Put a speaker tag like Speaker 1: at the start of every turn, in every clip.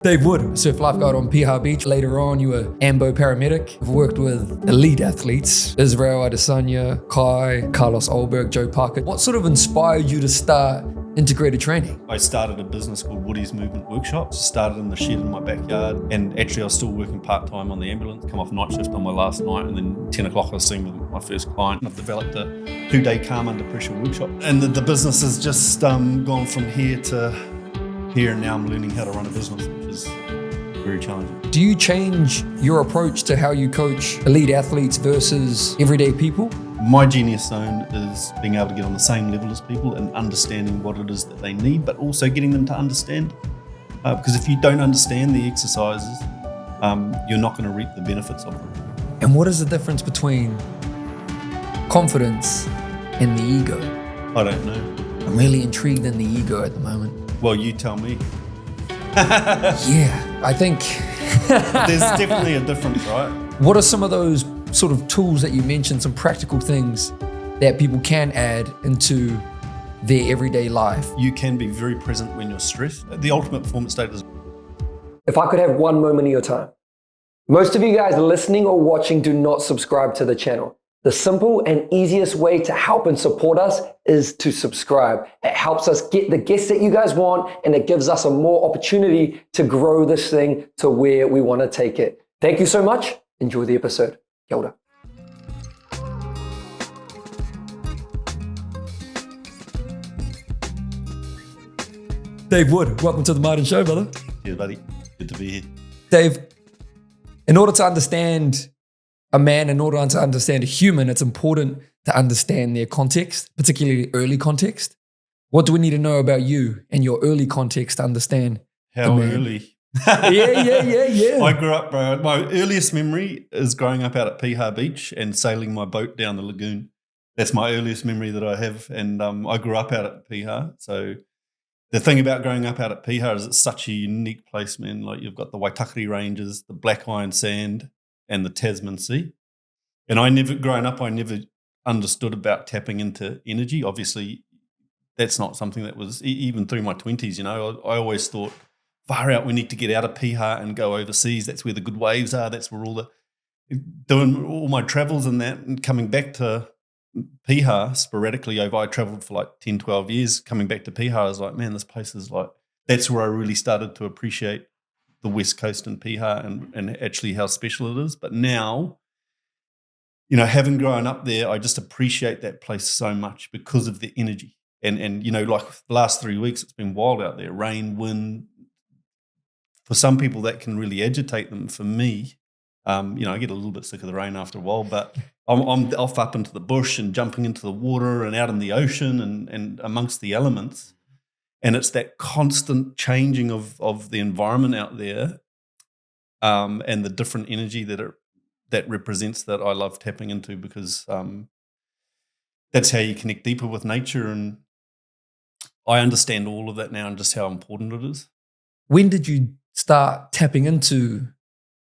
Speaker 1: Dave Wood, surf lifeguard on Piha Beach. Later on, you were AMBO paramedic. I've worked with elite athletes, Israel Adesanya, Kai, Carlos Olberg, Joe Parker. What sort of inspired you to start integrated training?
Speaker 2: I started a business called Woody's Movement Workshops. Started in the shed in my backyard, and actually I was still working part-time on the ambulance, come off night shift on my last night, and then 10 o'clock I was seen with my first client. I've developed a 2-day calm under pressure workshop. And the business has just gone from here to here, and now I'm learning how to run a business, which is very challenging.
Speaker 1: Do you change your approach to how you coach elite athletes versus everyday people?
Speaker 2: My genius zone is being able to get on the same level as people and understanding what it is that they need, but also getting them to understand. Because if you don't understand the exercises, you're not going to reap the benefits of them.
Speaker 1: And what is the difference between confidence and the ego?
Speaker 2: I don't know.
Speaker 1: I'm really intrigued in the ego at the moment.
Speaker 2: Well, you tell me.
Speaker 1: Yeah, I think
Speaker 2: There's definitely a difference, right?
Speaker 1: What are some of those sort of tools that you mentioned, some practical things that people can add into their everyday life?
Speaker 2: You can be very present when you're stressed. The ultimate performance state is...
Speaker 3: If I could have one moment of your time. Most of you guys listening or watching do not subscribe to the channel. The simple and easiest way to help and support us is to subscribe. It helps us get the guests that you guys want, and it gives us a more opportunity to grow this thing to where we want to take it. Thank you so much. Enjoy the episode. Kia ora.
Speaker 1: Dave Wood, welcome to the Martin Show, brother.
Speaker 2: Yeah, buddy. Good to be here.
Speaker 1: Dave, in order to understand a man, in order to understand a human, it's important to understand their context, particularly early context. What do we need to know about you and your early context to understand
Speaker 2: How
Speaker 1: the man?
Speaker 2: early?
Speaker 1: Yeah.
Speaker 2: I grew up, bro. My earliest memory is growing up out at Piha Beach and sailing my boat down the lagoon. That's my earliest memory that I have. And I grew up out at Piha. So the thing about growing up out at Piha is it's such a unique place, man. Like you've got the Waitakere Ranges, the Black Iron Sand, and the Tasman Sea. And I never understood about tapping into energy. Obviously, that's not something that was, even through my 20s, you know, I always thought, far out, we need to get out of Piha and go overseas. That's where the good waves are. That's where doing all my travels and that, and coming back to Piha sporadically I traveled for like 10, 12 years. Coming back to Piha, I was like, man, this place is like, that's where I really started to appreciate the West Coast and Piha and actually how special it is. But now, you know, having grown up there, I just appreciate that place so much because of the energy. And you know, like the last 3 weeks, it's been wild out there. Rain, wind. For some people, that can really agitate them. For me, you know, I get a little bit sick of the rain after a while, but I'm off up into the bush and jumping into the water and out in the ocean and amongst the elements. And it's that constant changing of the environment out there and the different energy that represents that I love tapping into, because that's how you connect deeper with nature. And I understand all of that now and just how important it is.
Speaker 1: When did you start tapping into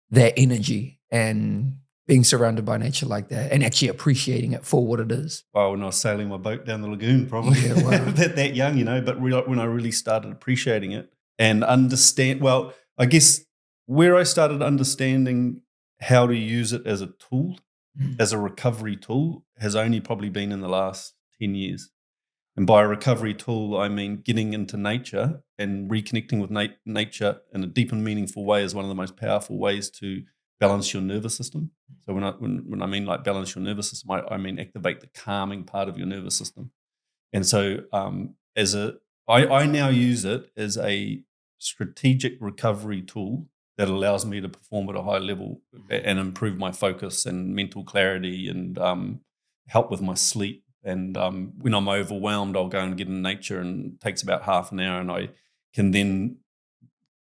Speaker 1: that energy and being surrounded by nature like that and actually appreciating it for what it is?
Speaker 2: Well, when I was sailing my boat down the lagoon, probably.
Speaker 1: Yeah, wow.
Speaker 2: that young, you know, but when I really started appreciating it and I guess where I started understanding how to use it as a tool, as a recovery tool, has only probably been in the last 10 years. And by a recovery tool, I mean getting into nature and reconnecting with nature in a deep and meaningful way is one of the most powerful ways to balance your nervous system. So when I mean like balance your nervous system, I mean activate the calming part of your nervous system. And so I now use it as a strategic recovery tool that allows me to perform at a high level and improve my focus and mental clarity and help with my sleep. And when I'm overwhelmed, I'll go and get in nature, and it takes about half an hour, and I can then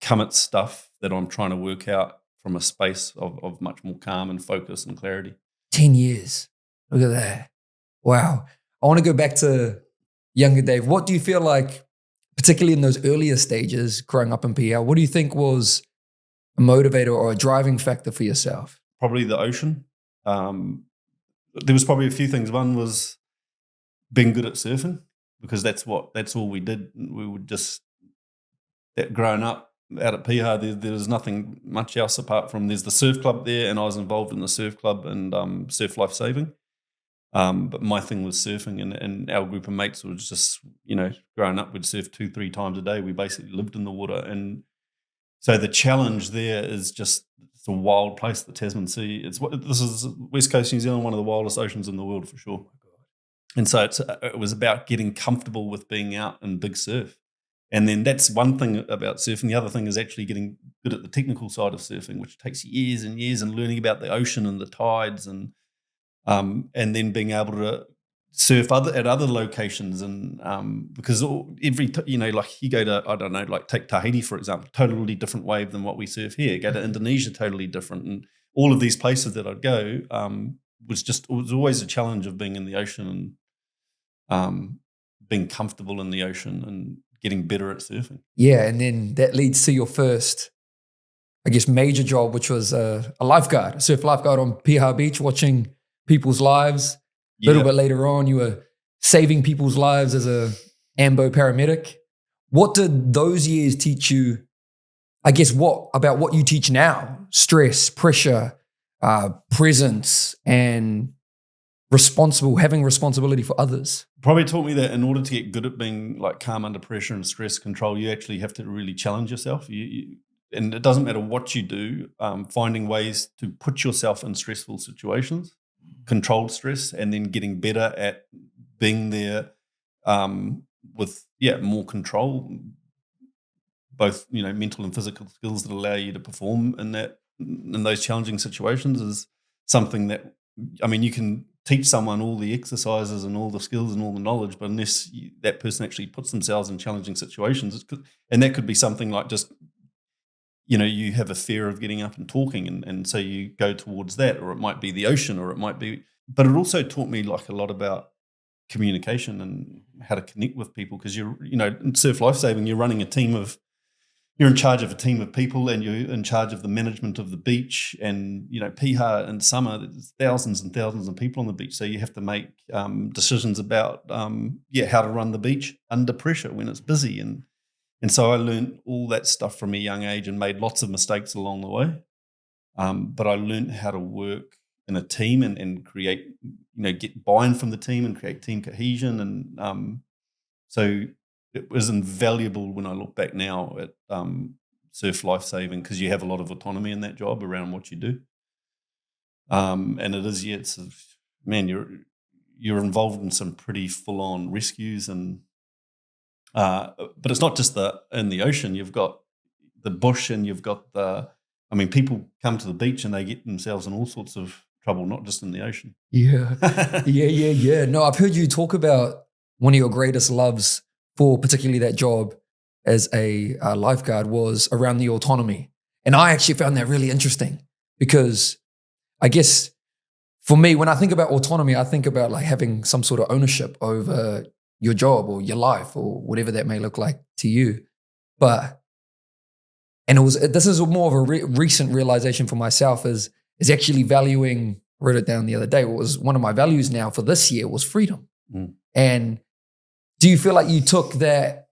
Speaker 2: come at stuff that I'm trying to work out from a space of much more calm and focus and clarity.
Speaker 1: 10 years. Look at that. Wow. I want to go back to younger Dave. What do you feel like, particularly in those earlier stages growing up in PL, what do you think was a motivator or a driving factor for yourself?
Speaker 2: Probably the ocean. There was probably a few things. One was being good at surfing, because that's all we did. We would just, that growing up, out at Piha, there's nothing much else apart from there's the surf club there, and I was involved in the surf club and surf life saving. But my thing was surfing, and our group of mates was just, growing up, we'd surf 2-3 times a day. We basically lived in the water. And so the challenge there is just, it's a wild place, the Tasman Sea. This is West Coast New Zealand, one of the wildest oceans in the world for sure. And so it was about getting comfortable with being out in big surf. And then that's one thing about surfing. The other thing is actually getting good at the technical side of surfing, which takes years and years, and learning about the ocean and the tides, and then being able to surf at other locations. And because like you go to, I don't know, like take Tahiti, for example, totally different wave than what we surf here. Go to Indonesia, totally different. And all of these places that I'd go it was always a challenge of being in the ocean and being comfortable in the ocean and getting better at surfing.
Speaker 1: Yeah, and then that leads to your first, I guess, major job, which was a lifeguard, a surf lifeguard on Piha Beach, watching people's lives. A little bit later on, you were saving people's lives as a AMBO paramedic. What did those years teach you, I guess, about what you teach now? Stress, pressure, presence, and having responsibility for others.
Speaker 2: Probably taught me that in order to get good at being like calm under pressure and stress control, you actually have to really challenge yourself. And it doesn't matter what you do, finding ways to put yourself in stressful situations, controlled stress, and then getting better at being there with more control, both mental and physical skills that allow you to perform in those challenging situations is something that, you can teach someone all the exercises and all the skills and all the knowledge, but unless that person actually puts themselves in challenging situations, and that could be something like just, you have a fear of getting up and talking, and so you go towards that, or it might be the ocean, or it might be, but it also taught me like a lot about communication and how to connect with people, because in surf lifesaving, you're in charge of a team of people, and you're in charge of the management of the beach. And, Piha in summer, there's thousands and thousands of people on the beach. So you have to make decisions about, how to run the beach under pressure when it's busy. And so I learned all that stuff from a young age and made lots of mistakes along the way. But I learned how to work in a team and create, get buy-in from the team and create team cohesion. And so it was invaluable when I look back now at surf lifesaving, because you have a lot of autonomy in that job around what you do. And it is, you're involved in some pretty full-on rescues, and but it's not just in the ocean. You've got the bush, and you've got people come to the beach and they get themselves in all sorts of trouble, not just in the ocean.
Speaker 1: Yeah. No, I've heard you talk about one of your greatest loves for particularly that job as a lifeguard was around the autonomy. And I actually found that really interesting, because I guess for me, when I think about autonomy, I think about like having some sort of ownership over your job or your life or whatever that may look like to you. This is more of a recent realization for myself is actually valuing, I wrote it down the other day, what was one of my values now for this year was freedom. And do you feel like you took that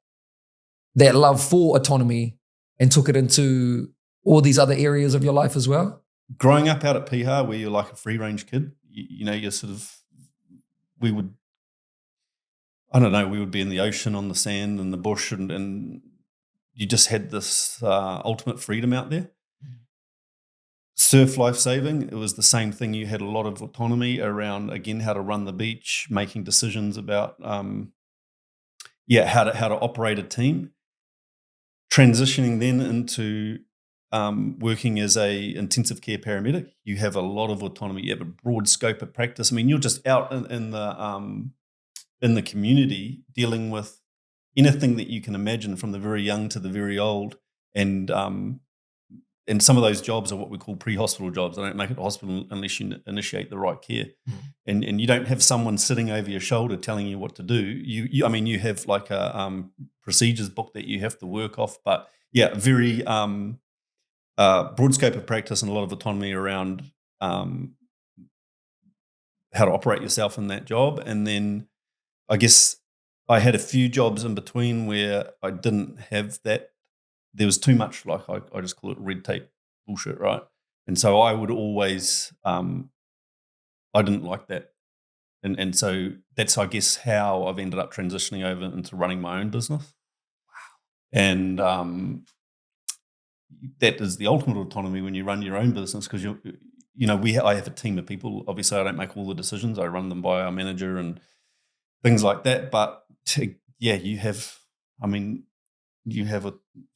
Speaker 1: love for autonomy and took it into all these other areas of your life as well?
Speaker 2: Growing up out at Piha, where you're like a free-range kid, you're sort of, we would be in the ocean, on the sand, in the bush, and you just had this ultimate freedom out there. Surf lifesaving, it was the same thing. You had a lot of autonomy around, again, how to run the beach, making decisions about how to operate a team. Transitioning then into working as a intensive care paramedic, you have a lot of autonomy. You have a broad scope of practice. You're just out in the community dealing with anything that you can imagine, from the very young to the very old. And some of those jobs are what we call pre-hospital jobs. They don't make it to hospital unless you initiate the right care. And you don't have someone sitting over your shoulder telling you what to do. You have like a procedures book that you have to work off. But very broad scope of practice and a lot of autonomy around how to operate yourself in that job. And then I guess I had a few jobs in between where I didn't have that there was too much, like I just call it red tape bullshit, right? And so I would always, I didn't like that. And so that's, I guess, how I've ended up transitioning over into running my own business. Wow. And that is the ultimate autonomy when you run your own business, because I have a team of people. Obviously, I don't make all the decisions. I run them by our manager and things like that. But you have a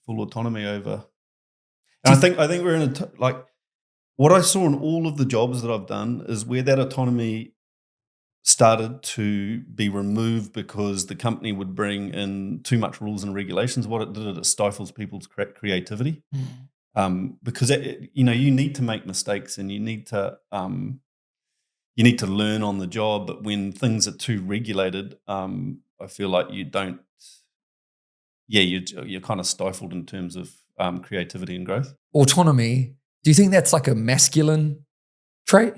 Speaker 2: full autonomy over. And I think we're in what I saw in all of the jobs that I've done is where that autonomy started to be removed because the company would bring in too much rules and regulations. What it did, it stifles people's creativity. Because you need to make mistakes and you need to learn on the job. But when things are too regulated, I feel like you don't. Yeah, you're kind of stifled in terms of creativity and growth.
Speaker 1: Autonomy. Do you think that's like a masculine trait?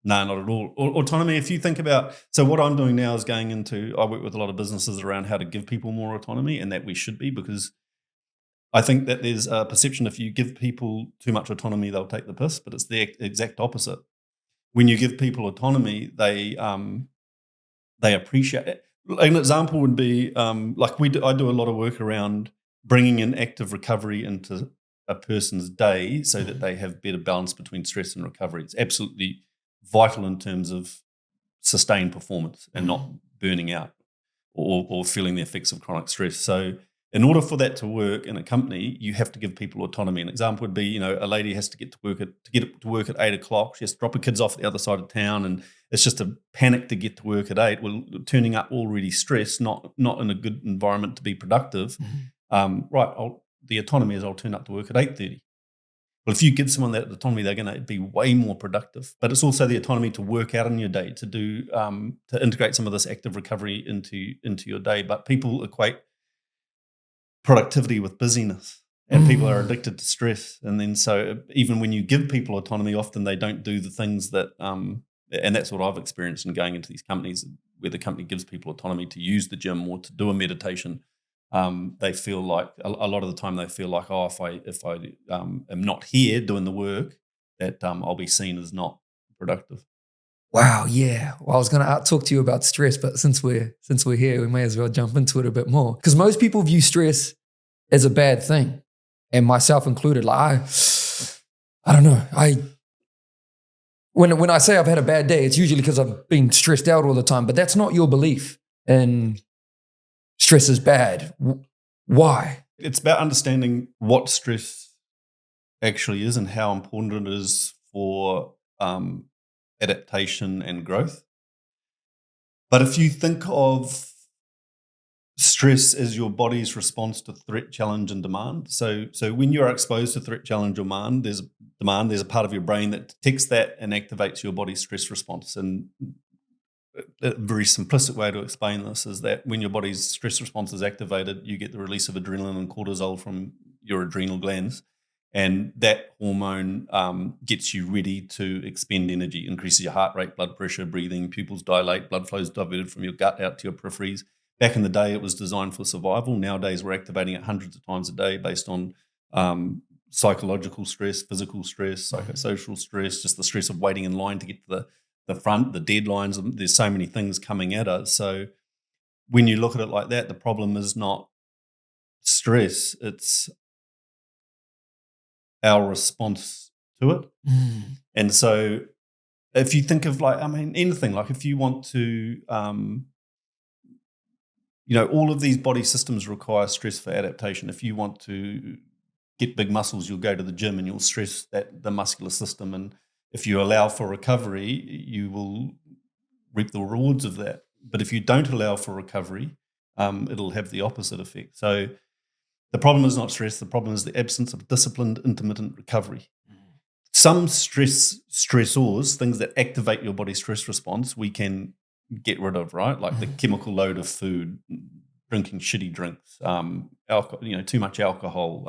Speaker 2: No, not at all. Autonomy, if you think about, so what I'm doing now is I work with a lot of businesses around how to give people more autonomy, and that we should be, because I think that there's a perception if you give people too much autonomy, they'll take the piss, but it's the exact opposite. When you give people autonomy, they appreciate it. An example would be I do a lot of work around bringing in active recovery into a person's day so that they have better balance between stress and recovery. It's absolutely vital in terms of sustained performance and not burning out or feeling the effects of chronic stress. So in order for that to work in a company, you have to give people autonomy. An example would be, a lady has to get to work at 8 o'clock. She has to drop her kids off at the other side of town, and it's just a panic to get to work at 8. Well, turning up already stressed, not in a good environment to be productive. The autonomy is I'll turn up to work at 8:30. Well, if you give someone that autonomy, they're going to be way more productive. But it's also the autonomy to work out in your day, to do to integrate some of this active recovery into your day. But people equate productivity with busyness, and people are addicted to stress. And then so even when you give people autonomy, often they don't do the things that, and that's what I've experienced in going into these companies where the company gives people autonomy to use the gym or to do a meditation. They feel like a lot of the time they feel like, if I am not here doing the work, that I'll be seen as not productive.
Speaker 1: Wow, yeah. Well, I was going to talk to you about stress, but since we're here, we may as well jump into it a bit more, because most people view stress as a bad thing, and myself included. Like I don't know. When I say I've had a bad day, it's usually because I've been stressed out all the time. But that's not your belief, and stress is bad. Why?
Speaker 2: It's about understanding what stress actually is and how important it is for adaptation and growth. But if you think of stress as your body's response to threat, challenge, and demand, so when you're exposed to threat, challenge, or demand, there's a part of your brain that detects that and activates your body's stress response. And a very simplistic way to explain this is that when your body's stress response is activated, you get the release of adrenaline and cortisol from your adrenal glands. And that hormone gets you ready to expend energy, increases your heart rate, blood pressure, breathing, pupils dilate, blood flow is diverted from your gut out to your peripheries. Back in the day, it was designed for survival. Nowadays, we're activating it hundreds of times a day based on psychological stress, physical stress, psychosocial stress, just the stress of waiting in line to get to the front, the deadlines. There's so many things coming at us. So when you look at it like that, the problem is not stress, it's our response to it. And so if you think of anything, like if you want to, all of these body systems require stress for adaptation. If you want to get big muscles, you'll go to the gym and you'll stress the muscular system. And if you allow for recovery, you will reap the rewards of that. But if you don't allow for recovery, it'll have the opposite effect. So the problem is not stress. The problem is the absence of disciplined, intermittent recovery. Some stressors, things that activate your body's stress response, we can get rid of, right? Like the chemical load of food, drinking shitty drinks, alcohol, too much alcohol.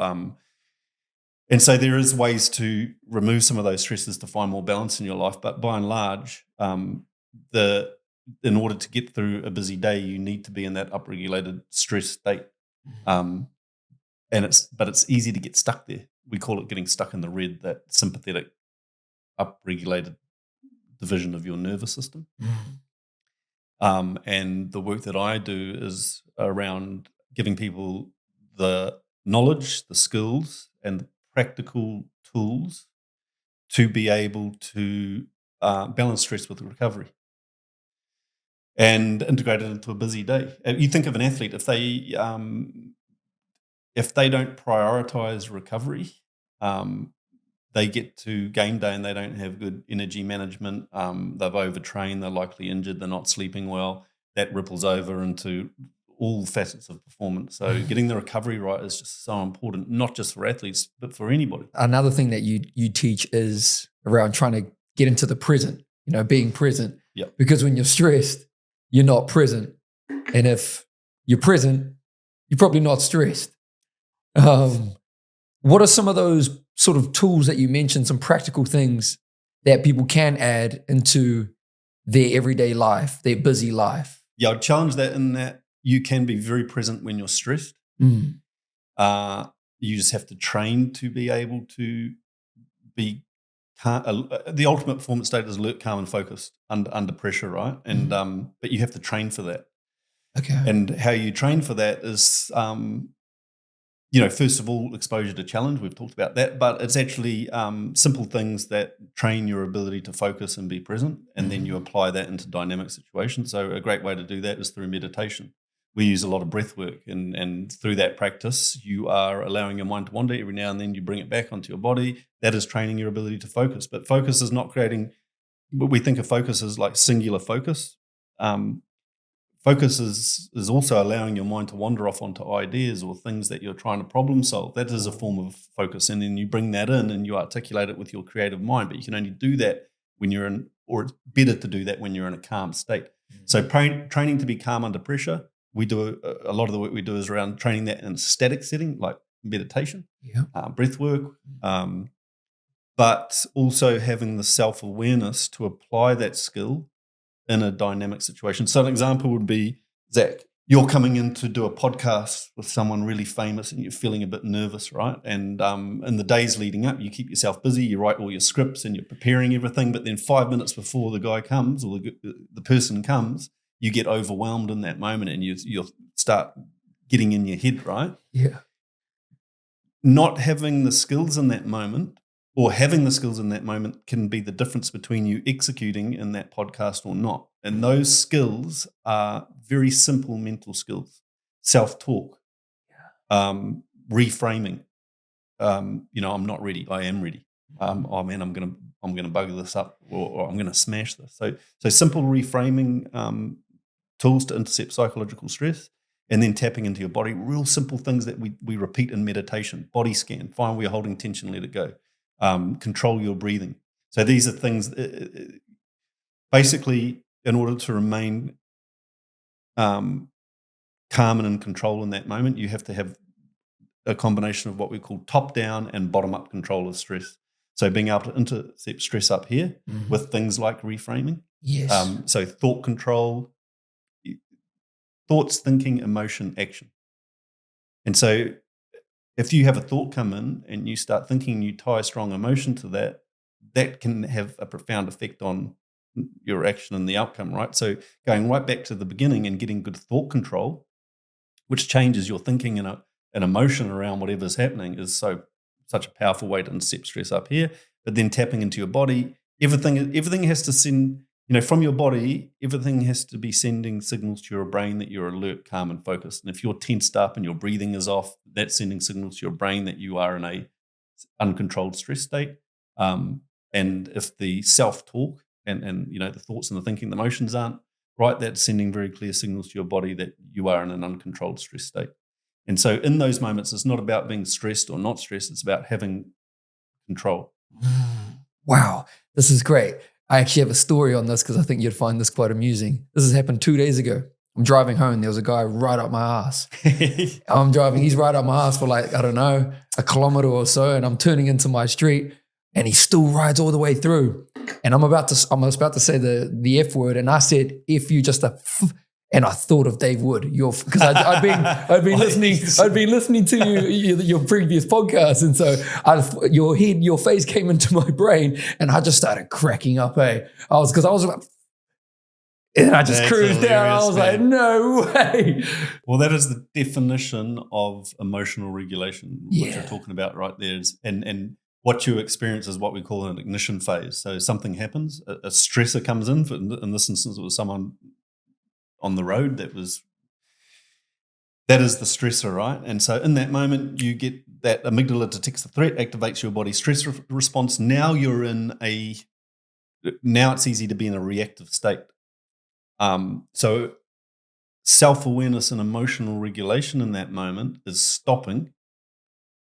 Speaker 2: And so there is ways to remove some of those stresses to find more balance in your life. But by and large, in order to get through a busy day, you need to be in that upregulated stress state. but it's easy to get stuck there. We call it getting stuck in the red, that sympathetic, upregulated division of your nervous system. And the work that I do is around giving people the knowledge, the skills, and the practical tools to be able to balance stress with recovery and integrate it into a busy day. You think of an athlete, if they don't prioritize recovery, they get to game day and they don't have good energy management. They've overtrained, they're likely injured, they're not sleeping well. That ripples over into all facets of performance. So getting the recovery right is just so important, not just for athletes, but for anybody.
Speaker 1: Another thing that you teach is around trying to get into the present, being present.
Speaker 2: Yep.
Speaker 1: Because when you're stressed, you're not present. And if you're present, you're probably not stressed. What are some of those sort of tools that you mentioned, some practical things that people can add into their everyday life, their busy life?
Speaker 2: Yeah, I'd challenge that in that you can be very present when you're stressed. You just have to train to be able to be calm. The ultimate performance state is alert, calm, and focused under pressure, right? And but you have to train for that.
Speaker 1: Okay.
Speaker 2: And how you train for that is, first of all, exposure to challenge. We've talked about that, but it's actually simple things that train your ability to focus and be present, and then you apply that into dynamic situations. So a great way to do that is through meditation. We use a lot of breath work, and through that practice, you are allowing your mind to wander. Every now and then you bring it back onto your body. That is training your ability to focus. But focus is not creating, what we think of focus as like singular focus. Focus is also allowing your mind to wander off onto ideas or things that you're trying to problem solve. That is a form of focus. And then you bring that in and you articulate it with your creative mind. But you can only do that when you're in, or it's better to do that when you're in a calm state. So training to be calm under pressure. We do a lot of the work we do is around training that in a static setting, like meditation, breath work, but also having the self-awareness to apply that skill in a dynamic situation. So an example would be, Zach, you're coming in to do a podcast with someone really famous and you're feeling a bit nervous, right? And in the days leading up, you keep yourself busy, you write all your scripts and you're preparing everything, but then 5 minutes before the guy comes or the person comes, you get overwhelmed in that moment and you'll start getting in your head, right?
Speaker 1: Yeah.
Speaker 2: Not having the skills in that moment or having the skills in that moment can be the difference between you executing in that podcast or not. And those skills are very simple mental skills. Self-talk, reframing. I'm not ready. I am ready. Oh man, I'm gonna bug this up, or I'm gonna smash this. So simple reframing tools to intercept psychological stress, and then tapping into your body. Real simple things that we repeat in meditation. Body scan. Find where you're holding tension. Let it go. Control your breathing. So these are things, basically, in order to remain calm and in control in that moment, you have to have a combination of what we call top-down and bottom-up control of stress. So being able to intercept stress up here with things like reframing.
Speaker 1: Yes.
Speaker 2: So thought control, thoughts, thinking, emotion, action. And so if you have a thought come in and you start thinking, you tie a strong emotion to that, that can have a profound effect on your action and the outcome, right? So going right back to the beginning and getting good thought control, which changes your thinking and emotion around whatever's happening, is such a powerful way to intercept stress up here. But then tapping into your body, everything has to send, from your body, everything has to be sending signals to your brain that you're alert, calm, and focused. And if you're tensed up and your breathing is off, that's sending signals to your brain that you are in a uncontrolled stress state. And if the self-talk and the thoughts and the thinking, the emotions aren't right, that's sending very clear signals to your body that you are in an uncontrolled stress state. And so in those moments, it's not about being stressed or not stressed. It's about having control.
Speaker 1: Wow, this is great. I actually have a story on this because I think you'd find this quite amusing. This has happened 2 days ago. I'm driving home. There was a guy right up my ass. I'm driving. He's right up my ass for a kilometer or so. And I'm turning into my street and he still rides all the way through. And I'm about to say the F word. And I said, F you just And I thought of Dave Wood, because I'd been listening to your previous podcast, and so your face came into my brain, and I just started cracking up. I was like, and I just cruised down. I was like, no way.
Speaker 2: Well, that is the definition of emotional regulation, which you're talking about right there. And what you experience is what we call an ignition phase. So something happens, a stressor comes in. In this instance, it was someone on the road that is the stressor, right? And so in that moment, you get that amygdala detects the threat, activates your body's stress response. Now it's easy to be in a reactive state. So self-awareness and emotional regulation in that moment is stopping,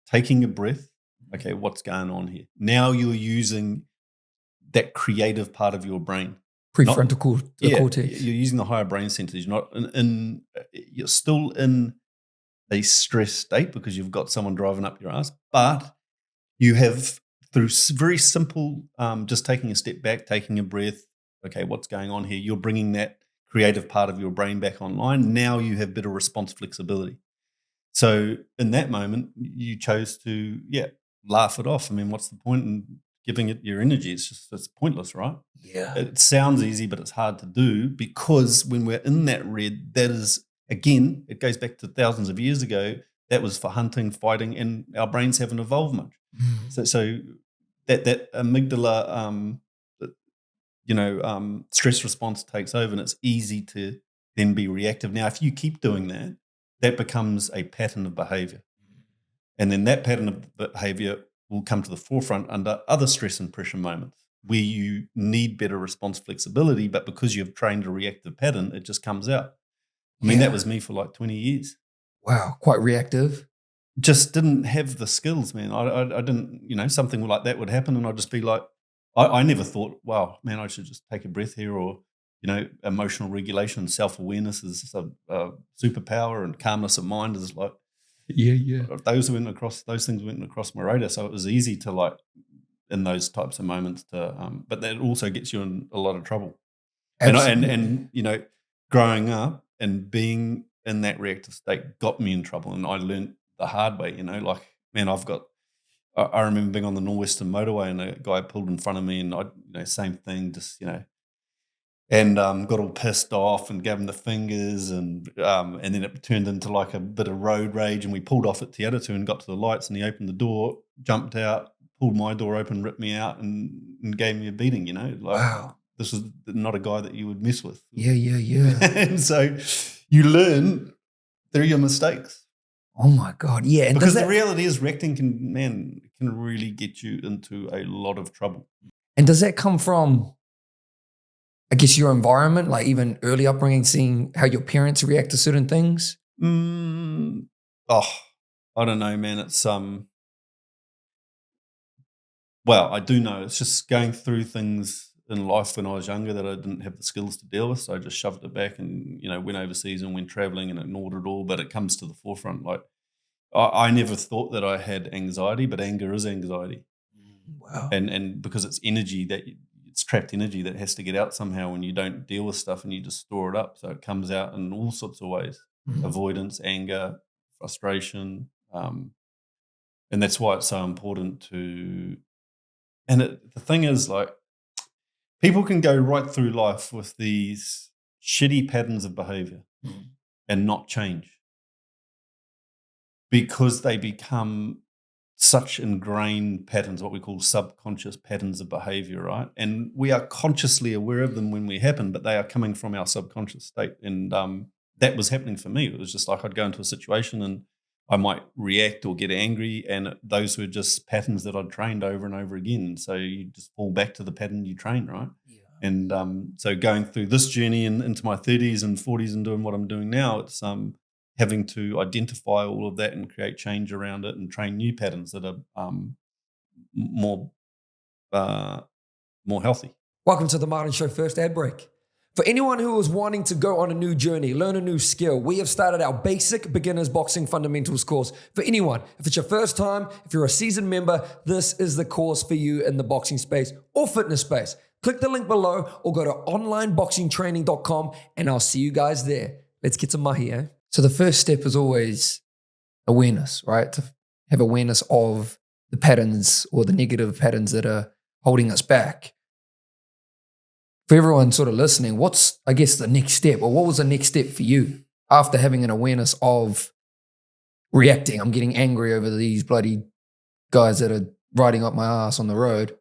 Speaker 2: taking a breath. Okay, what's going on here? Now you're using that creative part of your brain.
Speaker 1: Prefrontal cortex.
Speaker 2: You're using the higher brain centers. You're not you're still in a stress state because you've got someone driving up your ass, but you have, through very simple, just taking a step back, taking a breath. Okay, what's going on here? You're bringing that creative part of your brain back online. Now you have better response flexibility. So in that moment, you chose to, laugh it off. I mean, what's the point in giving it your energy? It's pointless, right?
Speaker 1: Yeah.
Speaker 2: It sounds easy, but it's hard to do, because when we're in that red, that is, again, it goes back to thousands of years ago. That was for hunting, fighting, and our brains haven't evolved much. So that amygdala, stress response takes over, and it's easy to then be reactive. Now, if you keep doing that, that becomes a pattern of behavior. And then that pattern of behavior will come to the forefront under other stress and pressure moments where you need better response flexibility, but because you've trained a reactive pattern, it just comes out. I mean, that was me for like 20 years.
Speaker 1: Wow, quite reactive.
Speaker 2: Just didn't have the skills, man. I didn't, something like that would happen, and I'd just be like, I never thought, wow, man, I should just take a breath here, or, emotional regulation and self-awareness is a superpower, and calmness of mind is like, those things went across my radar. So it was easy to, like, in those types of moments but that also gets you in a lot of trouble. And growing up and being in that reactive state got me in trouble, and I learned the hard way. I remember being on the Northwestern Motorway, and a guy pulled in front of me, and same thing, just and got all pissed off and gave him the fingers, and then it turned into like a bit of road rage, and we pulled off at Te Atatu and got to the lights, and he opened the door, jumped out, pulled my door open, ripped me out, and gave me a beating.
Speaker 1: Wow.
Speaker 2: This is not a guy that you would mess with.
Speaker 1: Yeah.
Speaker 2: And so you learn through your mistakes.
Speaker 1: Oh my God. Yeah. And
Speaker 2: because the reality is, reacting can really get you into a lot of trouble.
Speaker 1: And does that come from, I guess, your environment, like even early upbringing, seeing how your parents react to certain things?
Speaker 2: I don't know, man. It's well, I do know. It's just going through things in life when I was younger that I didn't have the skills to deal with. So I just shoved it back and, went overseas and went traveling and ignored it all. But it comes to the forefront. Like, I never thought that I had anxiety, but anger is anxiety.
Speaker 1: Wow.
Speaker 2: And because it's energy, it's trapped energy that has to get out somehow when you don't deal with stuff and you just store it up. So it comes out in all sorts of ways. Avoidance, anger, frustration. And that's why it's so important to... And the thing is, like, people can go right through life with these shitty patterns of behavior and not change because they become such ingrained patterns, what we call subconscious patterns of behavior, right? And we are consciously aware of them when we happen, but they are coming from our subconscious state. And that was happening for me. It was just like I'd go into a situation and I might react or get angry, and those were just patterns that I'd trained over and over again. So you just fall back to the pattern you trained, right? Yeah. And so going through this journey into my 30s and 40s and doing what I'm doing now, it's having to identify all of that and create change around it and train new patterns that are more healthy.
Speaker 1: Welcome to the Martin Show first ad break. For anyone who is wanting to go on a new journey, learn a new skill, we have started our basic beginners boxing fundamentals course. For anyone, if it's your first time, if you're a seasoned member, this is the course for you in the boxing space or fitness space. Click the link below or go to onlineboxingtraining.com and I'll see you guys there. Let's get to mahi, eh? So the first step is always awareness, right? To have awareness of the patterns or the negative patterns that are holding us back. For everyone sort of listening, what's, I guess, the next step, or what was the next step for you after having an awareness of reacting? I'm getting angry over these bloody guys that are riding up my ass on the road.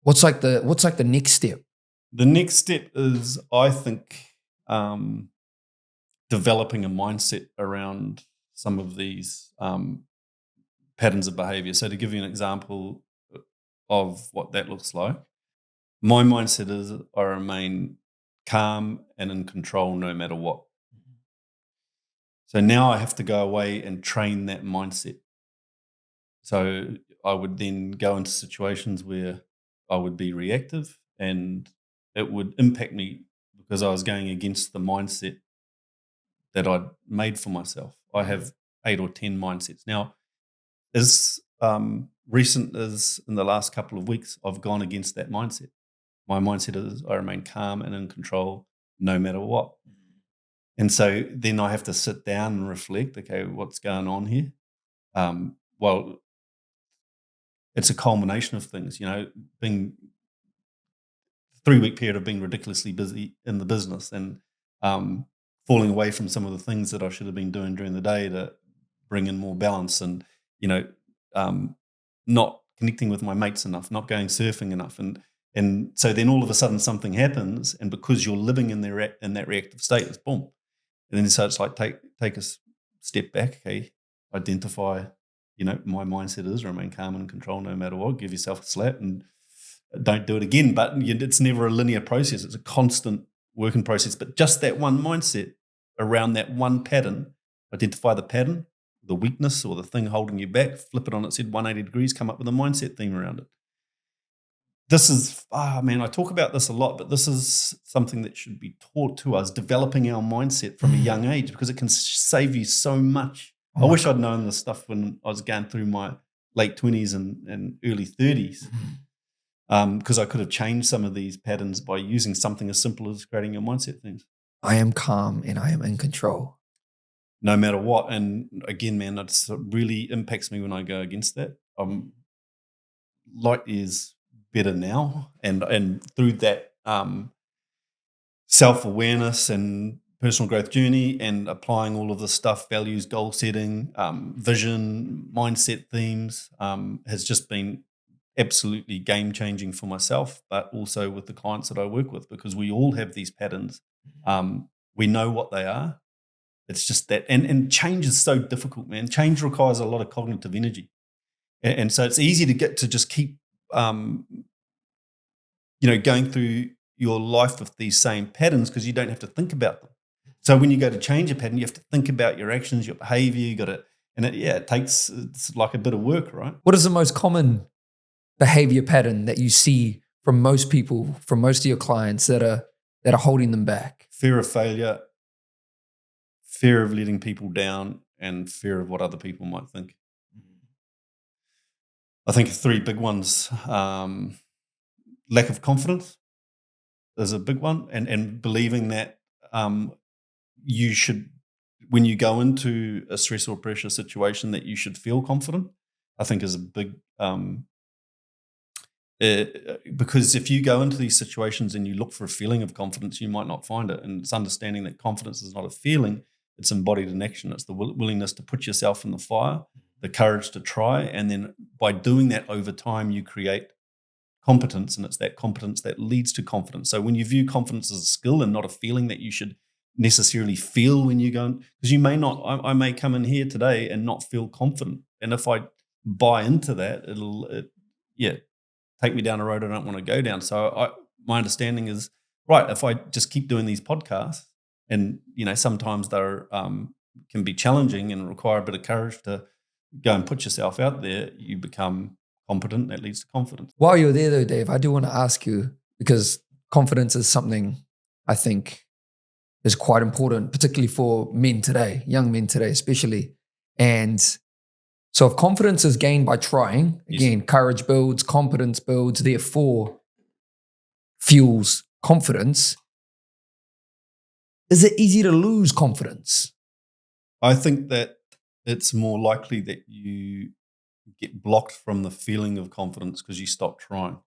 Speaker 1: What's like the next step?
Speaker 2: The next step is, I think, developing a mindset around some of these patterns of behavior. So to give you an example of what that looks like, my mindset is I remain calm and in control no matter what. So now I have to go away and train that mindset. So I would then go into situations where I would be reactive and it would impact me because I was going against the mindset that I'd made for myself. I have 8 or 10 mindsets. Now, as recent as in the last couple of weeks, I've gone against that mindset. My mindset is I remain calm and in control no matter what. And so then I have to sit down and reflect, okay, what's going on here? Well, it's a culmination of things, being 3-week period of being ridiculously busy in the business and falling away from some of the things that I should have been doing during the day to bring in more balance and, not connecting with my mates enough, not going surfing enough. And so then all of a sudden something happens, and because you're living in that reactive state, it's boom. And then so it's like take a step back, okay, identify, my mindset is remain calm and in control no matter what, give yourself a slap and don't do it again. But it's never a linear process. It's a constant working process. But just that one mindset around that one pattern, identify the pattern, the weakness or the thing holding you back, flip it on its head 180 degrees, come up with a mindset theme around it. This is, I talk about this a lot, but this is something that should be taught to us, developing our mindset from a young age, because it can save you so much. I wish I'd known this stuff when I was going through my late 20s and early 30s, because I could have changed some of these patterns by using something as simple as creating your mindset themes.
Speaker 1: I am calm and I am in control.
Speaker 2: No matter what. And again, man, it really impacts me when I go against that. Light is better now, and through that self-awareness and personal growth journey and applying all of the stuff, values, goal setting, vision, mindset themes, has just been absolutely game-changing for myself, but also with the clients that I work with, because we all have these patterns. We know what they are. It's just that, and change is so difficult, man. Change requires a lot of cognitive energy. And so it's easy to just keep going through your life with these same patterns because you don't have to think about them. So when you go to change a pattern, you have to think about your actions, your behavior. You got to, and it's like a bit of work, right?
Speaker 1: What is the most common behavior pattern that you see from most people, from most of your clients that are holding them back?
Speaker 2: Fear of failure, fear of letting people down, and fear of what other people might think. I think 3 big ones. Lack of confidence is a big one, and believing that you should, when you go into a stress or pressure situation, that you should feel confident, I think is a big, because if you go into these situations and you look for a feeling of confidence, you might not find it. And it's understanding that confidence is not a feeling, it's embodied in action. It's the willingness to put yourself in the fire, the courage to try, and then by doing that over time, you create competence, and it's that competence that leads to confidence. So when you view confidence as a skill and not a feeling that you should necessarily feel when you go, because you may not, I may come in here today and not feel confident, and if I buy into that, it'll take me down a road I don't want to go down. So my understanding is, right, if I just keep doing these podcasts, and sometimes they're can be challenging and require a bit of courage to go and put yourself out there, you become competent. That leads to confidence.
Speaker 1: While you're there though, Dave, I do want to ask you, because confidence is something I think is quite important, particularly for men today, young men today, especially. And so if confidence is gained by trying, again, courage builds, competence builds, therefore fuels confidence. Is it easy to lose confidence?
Speaker 2: I think that it's more likely that you get blocked from the feeling of confidence because you stop trying.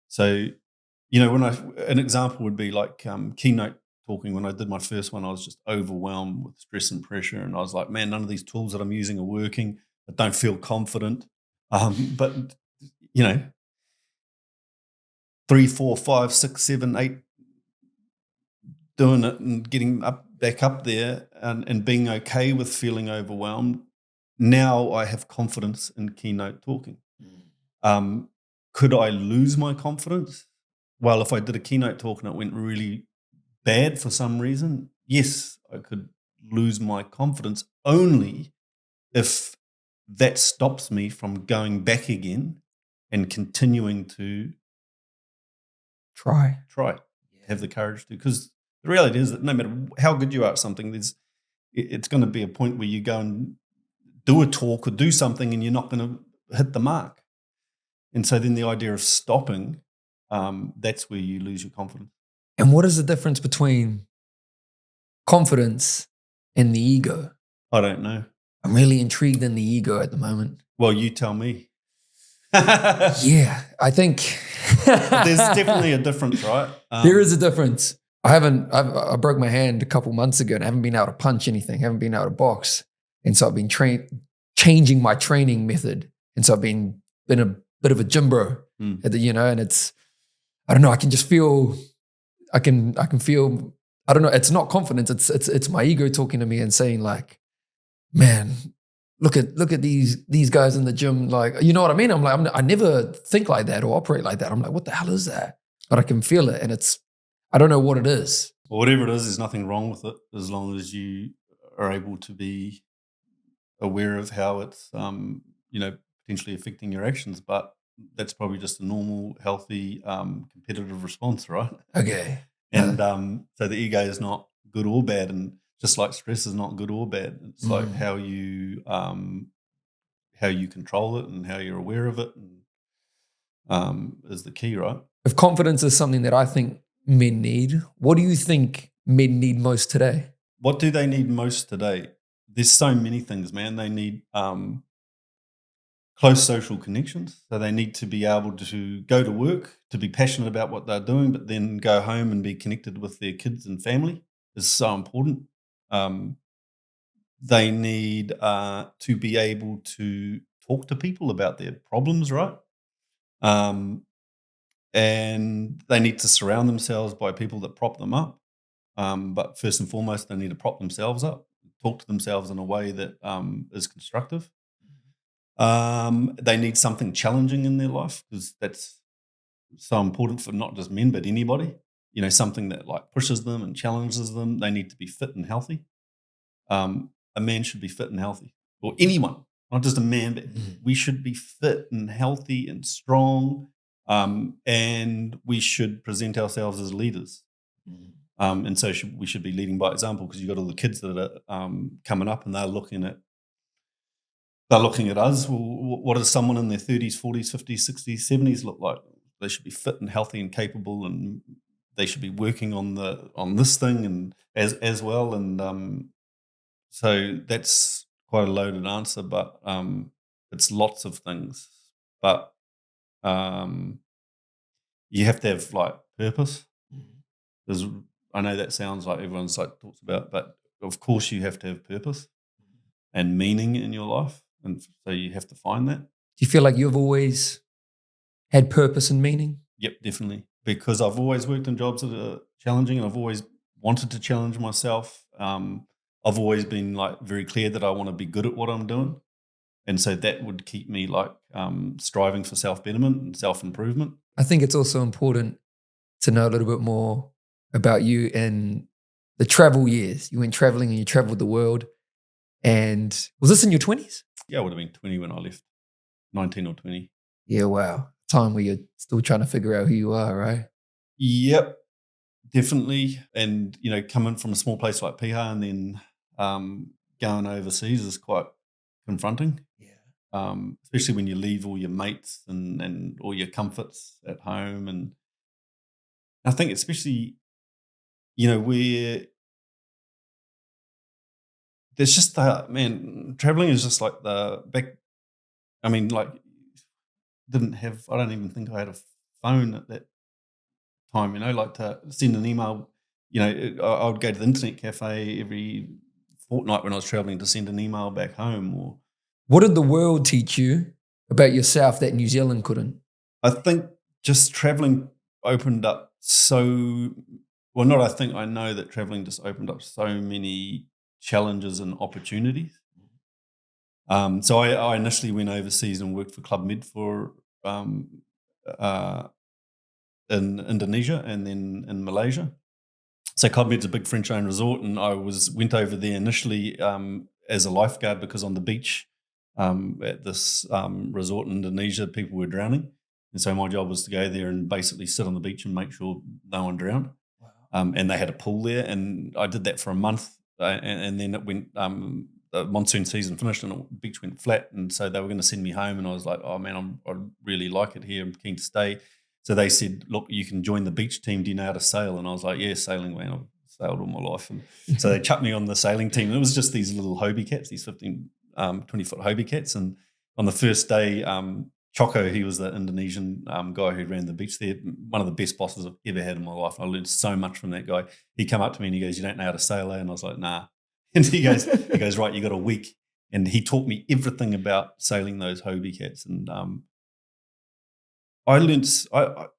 Speaker 2: So, an example would be like keynote talking. When I did my first one, I was just overwhelmed with stress and pressure. And I was like, man, none of these tools that I'm using are working. I don't feel confident. But, 3, 4, 5, 6, 7, 8, doing it and getting back up there and being okay with feeling overwhelmed. Now I have confidence in keynote talking. Could I lose my confidence? Well, if I did a keynote talk and it went really bad for some reason, yes, I could lose my confidence, only if that stops me from going back again and continuing to
Speaker 1: try,
Speaker 2: have the courage to. Because the reality is that no matter how good you are at something, it's going to be a point where you go and do a talk or do something and you're not going to hit the mark. And so then the idea of stopping, that's where you lose your confidence.
Speaker 1: And what is the difference between confidence and the ego?
Speaker 2: I don't know.
Speaker 1: I'm really intrigued in the ego at the moment.
Speaker 2: Well, you tell me.
Speaker 1: Yeah, I think
Speaker 2: there's definitely a difference, right?
Speaker 1: There is a difference. I broke my hand a couple months ago and I haven't been able to punch anything, haven't been able to box. And so I've been changing my training method. And so I've been a bit of a gym bro, and it's, I don't know, I can just feel, I can feel, I don't know, it's not confidence, it's my ego talking to me and saying like, man, look at these guys in the gym, like, you know what I mean? I'm like, I never think like that or operate like that. I'm like, what the hell is that? But I can feel it, and I don't know what it is.
Speaker 2: Well, whatever it is, there's nothing wrong with it as long as you are able to be aware of how it's, potentially affecting your actions. But that's probably just a normal, healthy, competitive response, right?
Speaker 1: Okay.
Speaker 2: And so the ego is not good or bad, and just like stress is not good or bad. It's like how you control it and how you're aware of it, and is the key, right?
Speaker 1: If confidence is something that I think men need, what do you think men need most today?
Speaker 2: What do they need most today? There's so many things, man. They need close social connections. So they need to be able to go to work, to be passionate about what they're doing, but then go home and be connected with their kids and family is so important. They need to be able to talk to people about their problems, right? And they need to surround themselves by people that prop them up. But first and foremost, they need to prop themselves up, talk to themselves in a way that is constructive. They need something challenging in their life, because that's so important for not just men, but anybody. Something that like pushes them and challenges them. They need to be fit and healthy. A man should be fit and healthy, or anyone, not just a man, but we should be fit and healthy and strong. And we should present ourselves as leaders. And so we should be leading by example, because you've got all the kids that are coming up and they're looking at us. Well, what does someone in their 30s, 40s, 50s, 60s, 70s look like? They should be fit and healthy and capable, and they should be working on this thing and as well. And so that's quite a loaded answer, but it's lots of things. But you have to have like purpose. I know that sounds like everyone's like talks about, but of course you have to have purpose and meaning in your life, and so you have to find that.
Speaker 1: Do you feel like you've always had purpose and meaning?
Speaker 2: Yep, definitely, because I've always worked in jobs that are challenging, and I've always wanted to challenge myself. I've always been like very clear that I want to be good at what I'm doing, and so that would keep me like striving for self-betterment and self-improvement.
Speaker 1: I think it's also important to know a little bit more about you in the travel years. You went traveling and you traveled the world. And was this in your 20s?
Speaker 2: Yeah, I would have been 20 when I left, 19 or 20.
Speaker 1: Yeah, wow. Time where you're still trying to figure out who you are, right?
Speaker 2: Yep. definitely. And, coming from a small place like Piha and then going overseas is quite confronting. Especially when you leave all your mates and all your comforts at home. And I think especially, where there's just traveling is just like I don't even think I had a phone at that time, like to send an email. I would go to the internet cafe every fortnight when I was traveling to send an email back home.
Speaker 1: What did the world teach you about yourself that New Zealand couldn't?
Speaker 2: I think just traveling opened up I know that traveling just opened up so many challenges and opportunities. So I initially went overseas and worked for Club Med in Indonesia and then in Malaysia. So Club Med's a big French-owned resort, and I went over there initially as a lifeguard because on the beach at this resort in Indonesia, people were drowning. And so my job was to go there and basically sit on the beach and make sure no one drowned. Wow. And they had a pool there, and I did that for a month. And then it went, the monsoon season finished and the beach went flat. And so they were going to send me home. And I was like, oh man, I really like it here. I'm keen to stay. So they said, look, you can join the beach team. Do you know how to sail? And I was like, yeah, sailing, man. I've sailed all my life. And so they chucked me on the sailing team. And it was just these little Hobie cats, these 15, 20-foot Hobie cats. And on the first day, Choco, he was the Indonesian guy who ran the beach there, one of the best bosses I've ever had in my life. I learned so much from that guy. He came up to me and he goes, you don't know how to sail, eh? And I was like, nah. And he goes, right, you got a week. And he taught me everything about sailing those Hobie cats. And I learned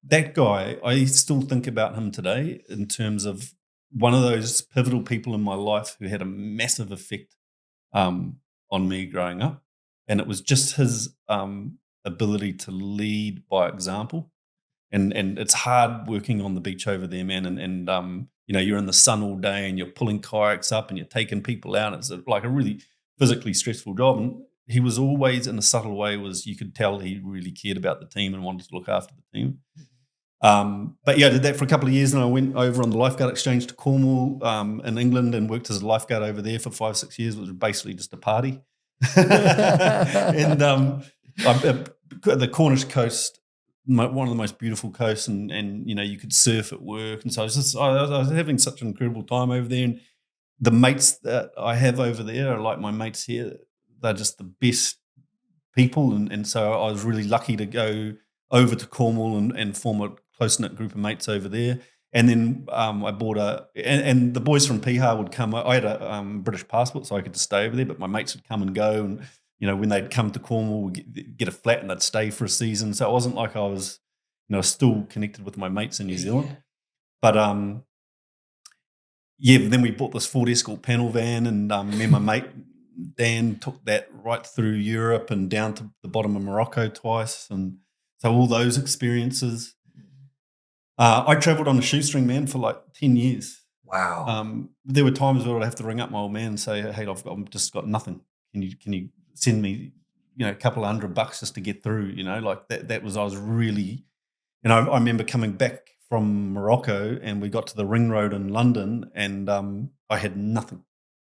Speaker 2: that guy, I still think about him today in terms of one of those pivotal people in my life who had a massive effect on me growing up. And it was just his ability to lead by example. And it's hard working on the beach over there, man. And you're in the sun all day and you're pulling kayaks up and you're taking people out. It's like a really physically stressful job. And he was always, in a subtle way, you could tell he really cared about the team and wanted to look after the team. But yeah, I did that for a couple of years, and I went over on the lifeguard exchange to Cornwall in England and worked as a lifeguard over there for 5-6 years, which was basically just a party. And the Cornish coast, one of the most beautiful coasts, and you could surf at work, and so I was having such an incredible time over there. And the mates that I have over there are like my mates here. They're just the best people, and so I was really lucky to go over to Cornwall and form a close-knit group of mates over there. And then I bought and the boys from Piha would come. I had a British passport, so I could just stay over there, but my mates would come and go. And, when they'd come to Cornwall, we'd get a flat and they'd stay for a season. So it wasn't like I was, still connected with my mates in New Zealand. But, then we bought this Ford Escort panel van, and me and my mate Dan took that right through Europe and down to the bottom of Morocco twice. And so all those experiences. I travelled on a shoestring, man, for like 10 years.
Speaker 1: Wow.
Speaker 2: There were times where I'd have to ring up my old man and say, hey, I've just got nothing. Can you send me, a couple of $100 just to get through, like that was, I was really, I remember coming back from Morocco and we got to the ring road in London and I had nothing.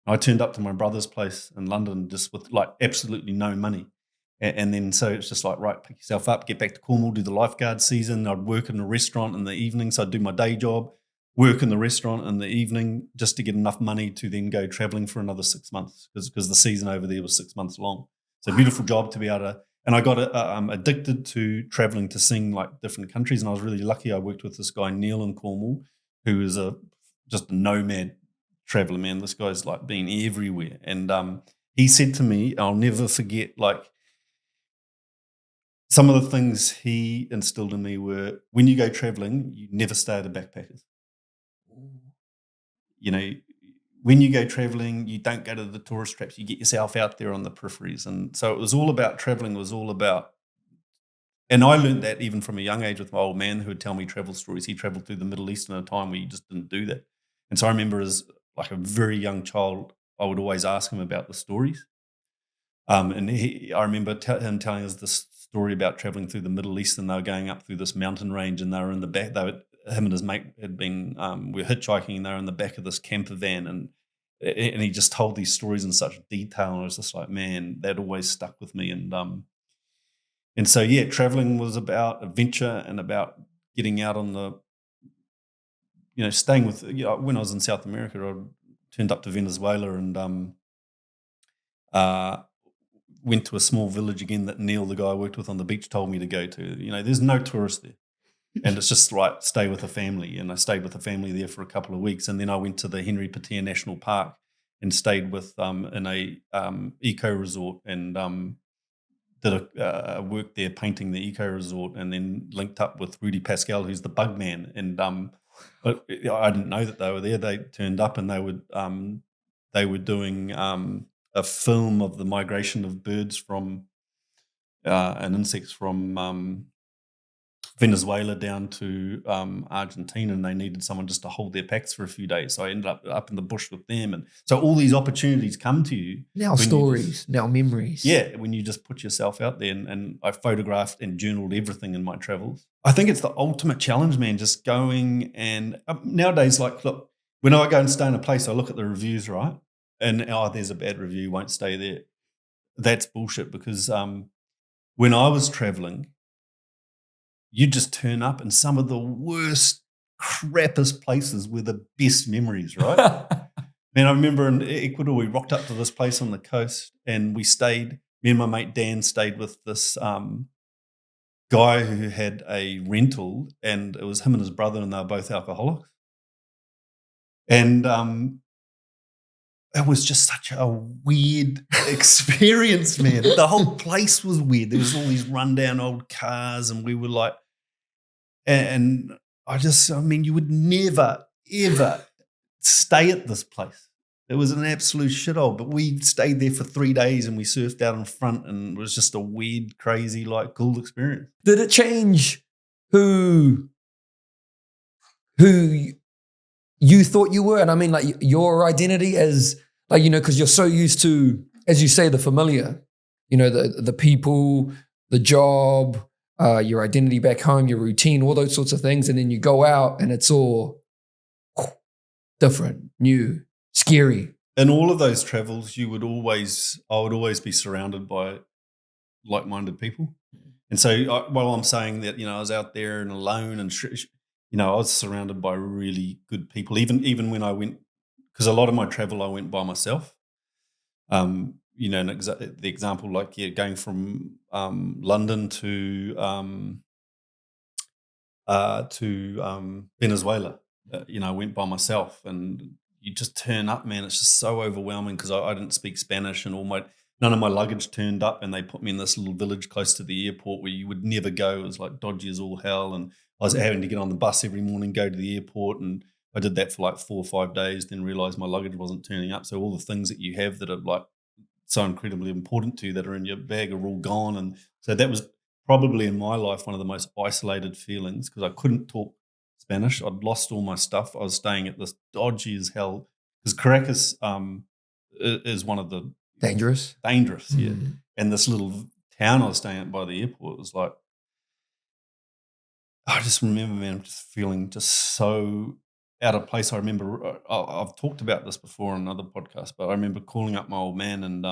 Speaker 2: I turned up to my brother's place in London just with like absolutely no money. And then so it's just like, right, pick yourself up, get back to Cornwall, do the lifeguard season. I'd work in a restaurant in the evening. So I'd do my day job, work in the restaurant in the evening just to get enough money to then go traveling for another 6 months because the season over there was 6 months long. So beautiful job to be able to, and I got addicted to traveling to sing like different countries. And I was really lucky. I worked with this guy, Neil, in Cornwall, who is just a nomad traveler, man. This guy's like been everywhere. And he said to me, I'll never forget, like, some of the things he instilled in me were, when you go traveling, you never stay at the backpackers. When you go traveling, you don't go to the tourist traps. You get yourself out there on the peripheries. And so it was all about traveling. It was all about, and I learned that even from a young age with my old man who would tell me travel stories. He traveled through the Middle East in a time where you just didn't do that. And so I remember as like a very young child, I would always ask him about the stories. And I remember him telling us this story about traveling through the Middle East, and they were going up through this mountain range, and they were in the back. him and his mate had been, we were hitchhiking, and they were in the back of this camper van, and he just told these stories in such detail, and I was just like, man, that always stuck with me. And so, yeah, traveling was about adventure and about getting out on the, staying with, when I was in South America, I turned up to Venezuela and went to a small village again that Neil, the guy I worked with on the beach, told me to go to. There's no tourists there. And it's just right, stay with a family. And I stayed with a family there for a couple of weeks. And then I went to the Henry Patea National Park and stayed with in a eco resort and did a work there painting the eco resort, and then linked up with Rudy Pascal, who's the bug man. And but I didn't know that they were there. They turned up and they were doing a film of the migration of birds from and insects from Venezuela down to Argentina, and they needed someone just to hold their packs for a few days. So I ended up in the bush with them. And so all these opportunities come to you.
Speaker 1: Now stories, now memories.
Speaker 2: Yeah, when you just put yourself out there. And I photographed and journaled everything in my travels. I think it's the ultimate challenge, man, just going. And nowadays, like, look, when I go and stay in a place, I look at the reviews, right? And, there's a bad review, won't stay there. That's bullshit, because when I was traveling, you just turn up, and some of the worst, crappiest places were the best memories, right? Man, I remember in Ecuador, we rocked up to this place on the coast, and me and my mate Dan stayed with this guy who had a rental, and it was him and his brother, and they were both alcoholics. And it was just such a weird experience, man. The whole place was weird. There was all these rundown old cars, and we were like, and you would never, ever stay at this place. It was an absolute shithole, but we stayed there for 3 days, and we surfed out in front, and it was just a weird, crazy, like, cool experience.
Speaker 1: Did it change who you thought you were? And I mean, like, your identity as, like, because you're so used to, as you say, the familiar, the people, the job, your identity back home, your routine, all those sorts of things. And then you go out and it's all different, new, scary.
Speaker 2: In all of those travels, I would always be surrounded by like-minded people. And so while I'm saying that, I was out there and alone, and I was surrounded by really good people, even when I went, because a lot of my travel I went by myself. The example, like, going from London to Venezuela, I went by myself, and you just turn up, man. It's just so overwhelming, because I didn't speak Spanish, and none of my luggage turned up, and they put me in this little village close to the airport where you would never go. It was like dodgy as all hell, and I was having to get on the bus every morning, go to the airport, and I did that for like 4 or 5 days, then realized my luggage wasn't turning up. So all the things that you have that are like so incredibly important to you that are in your bag are all gone. And so that was probably in my life one of the most isolated feelings, because I couldn't talk Spanish. I'd lost all my stuff. I was staying at this dodgy as hell, because Caracas is one of the
Speaker 1: dangerous,
Speaker 2: yeah. And this little town I was staying at by the airport was like, I just remember, man, just feeling just so out of place. I remember, I've talked about this before on another podcast, but I remember calling up my old man, and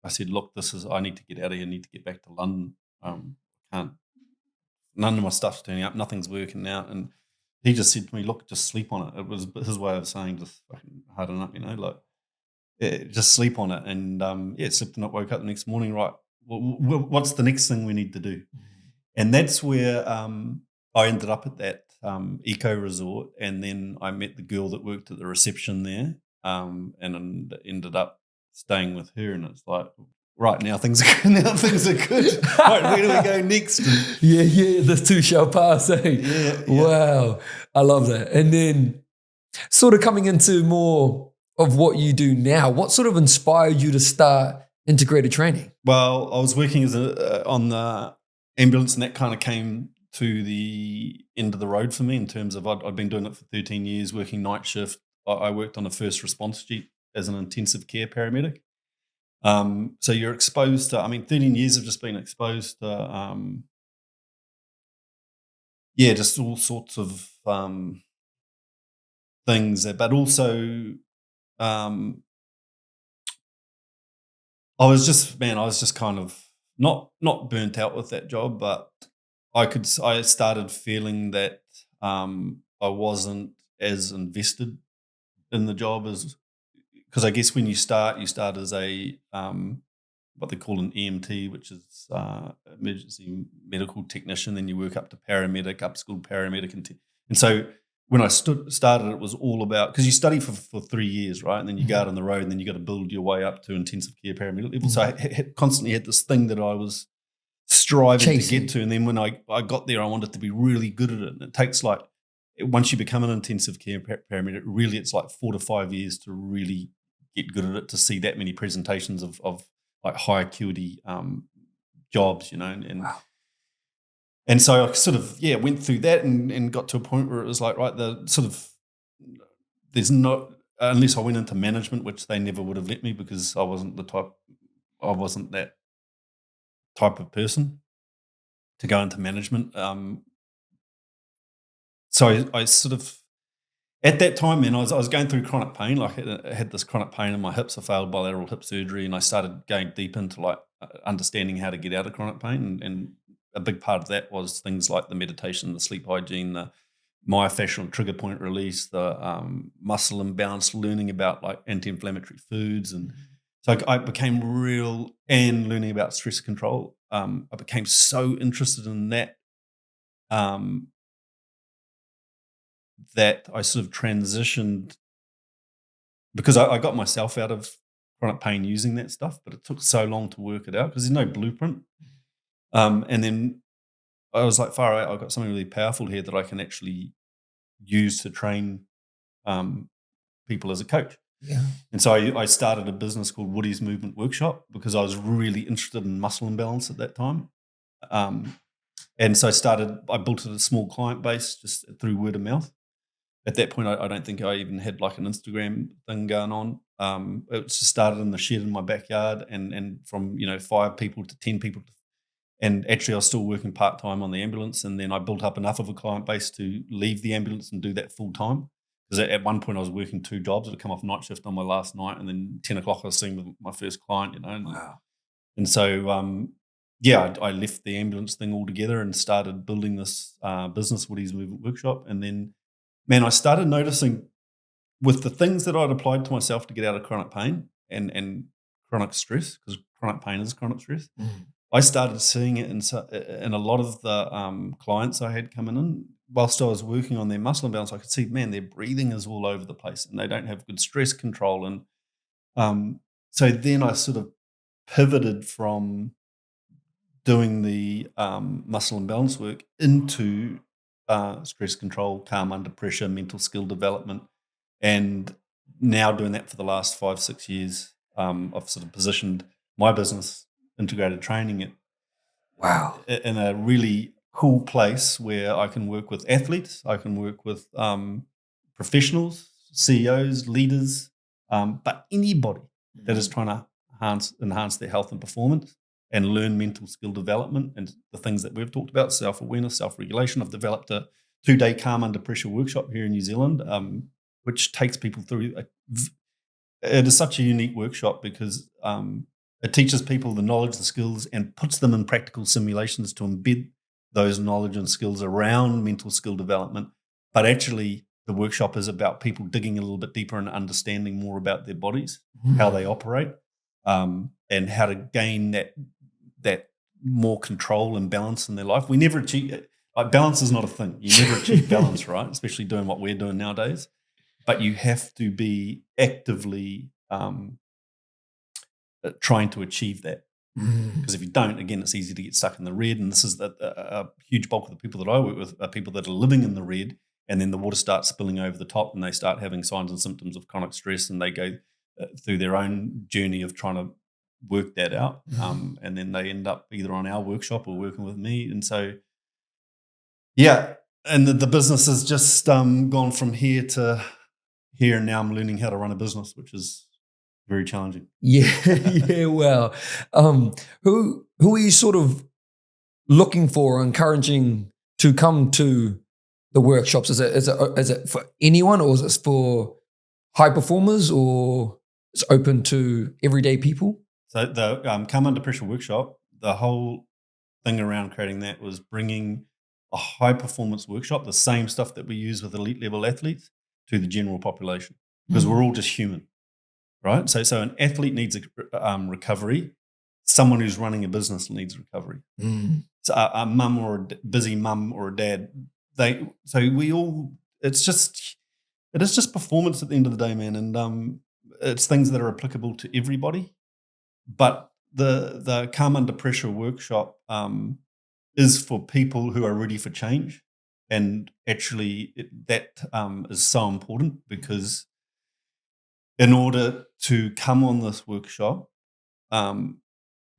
Speaker 2: I said, look, I need to get out of here. I need to get back to London. None of my stuff's turning up. Nothing's working out. And he just said to me, look, just sleep on it. It was his way of saying, just fucking harden up, just sleep on it. And slept on it, woke up the next morning, right, what's the next thing we need to do? And that's where I ended up at that eco resort, and then I met the girl that worked at the reception there, and ended up staying with her. And it's like, right, now things are good. Right, where do we go next?
Speaker 1: Yeah, the two shall pass. Yeah. Wow, I love that. And then, sort of coming into more of what you do now, what sort of inspired you to start integrated training?
Speaker 2: Well, I was working as on the ambulance, and that kind of came to the end of the road for me, in terms of I'd been doing it for 13 years, working night shift. I worked on a first response jeep as an intensive care paramedic. So you're exposed to, 13 years have just been exposed to yeah, just all sorts of things, but also I was just kind of not burnt out with that job, but I started feeling that I wasn't as invested in the job as, because I guess when you start as a what they call an EMT, which is emergency medical technician. Then you work up to paramedic, upskilled paramedic, and so when I started, it was all about, because you study for 3 years, right? And then you go out on the road, and then you got to build your way up to intensive care paramedic level. So I constantly had this thing that I was striving to get to, and then when I got there, I wanted to be really good at it. And it takes, like, once you become an intensive care paramedic, really it's like 4 to 5 years to really get good at it, to see that many presentations of like high acuity jobs, and
Speaker 1: Wow.
Speaker 2: and so I sort of went through that and got to a point where it was like, right, the sort of, there's not, unless I went into management, which they never would have let me, because I wasn't that type of person to go into management. So I sort of, at that time, man, I was going through chronic pain. Like, I had this chronic pain in my hips. I failed bilateral hip surgery, and I started going deep into, like, understanding how to get out of chronic pain. And a big part of that was things like the meditation, the sleep hygiene, the myofascial trigger point release, the muscle imbalance, learning about, like, anti-inflammatory foods. And so I became and learning about stress control. I became so interested in that, that I sort of transitioned, because I got myself out of chronic pain using that stuff, but it took so long to work it out because there's no blueprint. And then I was like, far out, I've got something really powerful here that I can actually use to train people as a coach.
Speaker 1: Yeah.
Speaker 2: And so I started a business called Woody's Movement Workshop, because I was really interested in muscle imbalance at that time. And so I built a small client base just through word of mouth. At that point, I don't think I even had, like, an Instagram thing going on. It just started in the shed in my backyard, and from 5 people to 10 people, and actually I was still working part-time on the ambulance. And then I built up enough of a client base to leave the ambulance and do that full-time, because at one point I was working 2 jobs. I'd come off night shift on my last night, and then 10 o'clock I was sitting with my first client.
Speaker 1: Wow.
Speaker 2: And so I left the ambulance thing altogether and started building this business, Woody's Movement Workshop. And then, man, I started noticing, with the things that I'd applied to myself to get out of chronic pain and chronic stress, because chronic pain is chronic stress, I started seeing it in a lot of the clients I had coming in. Whilst I was working on their muscle imbalance, I could see, man, their breathing is all over the place, and they don't have good stress control. And so then I sort of pivoted from doing the muscle imbalance work into stress control, calm under pressure, mental skill development. And now doing that for the last 5-6 years, I've sort of positioned my business, Integrated Training,
Speaker 1: Wow.
Speaker 2: in a really cool place where I can work with athletes, I can work with professionals, CEOs, leaders, but anybody that is trying to enhance their health and performance and learn mental skill development and the things that we've talked about, self-awareness, self-regulation. I've developed a 2-day calm under pressure workshop here in New Zealand, which takes people through. It is such a unique workshop because it teaches people the knowledge, the skills, and puts them in practical simulations to embed those knowledge and skills around mental skill development. But actually, the workshop is about people digging a little bit deeper and understanding more about their bodies, how they operate, and how to gain that more control and balance in their life. We never achieve it. Like, balance is not a thing. You never achieve balance, right? Especially doing what we're doing nowadays. But you have to be actively trying to achieve that. Because if you don't, again, it's easy to get stuck in the red. And this is a huge bulk of the people that I work with are people that are living in the red, and then the water starts spilling over the top, and they start having signs and symptoms of chronic stress, and they go through their own journey of trying to work that out. And then they end up either on our workshop or working with me. And so, yeah, and the business has just gone from here to here, and now I'm learning how to run a business, which is very challenging.
Speaker 1: Yeah. Wow. Who are you sort of looking for, encouraging to come to the workshops? Is it for anyone, or is it for high performers, or it's open to everyday people?
Speaker 2: So the Come Under Pressure workshop, the whole thing around creating that was bringing a high performance workshop, the same stuff that we use with elite level athletes, to the general population, because we're all just human, right? So an athlete needs a recovery. Someone who's running a business needs recovery. So a mum or a busy mum or a dad, it is just performance at the end of the day, man. And it's things that are applicable to everybody. But the Come Under Pressure workshop is for people who are ready for change. And actually that is so important, because in order to come on this workshop,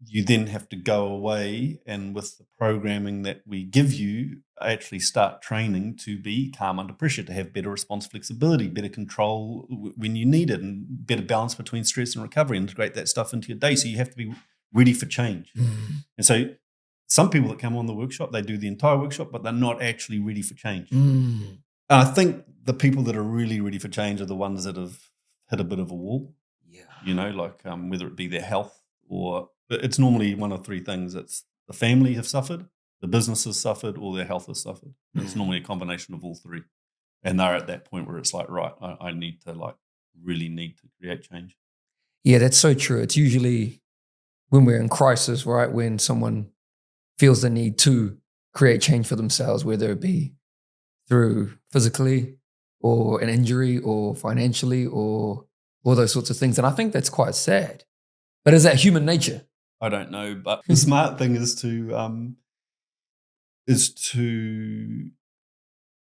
Speaker 2: you then have to go away and, with the programming that we give you, actually start training to be calm under pressure, to have better response flexibility, better control when you need it, and better balance between stress and recovery, and integrate that stuff into your day. So you have to be ready for change. And so some people that come on the workshop, they do the entire workshop, but they're not actually ready for change. And I think the people that are really ready for change are the ones that have hit a bit of a wall. Like whether it be their health, or it's normally one of three things. It's the family have suffered, the business has suffered, or their health has suffered. It's normally a combination of all three. And they're at that point where it's like, right, I really need to create change.
Speaker 1: Yeah, that's so true. It's usually when we're in crisis, right? When someone feels the need to create change for themselves, whether it be through physically or an injury or financially or all those sorts of things. And I think that's quite sad. But is that human nature?
Speaker 2: I don't know. But the smart thing is to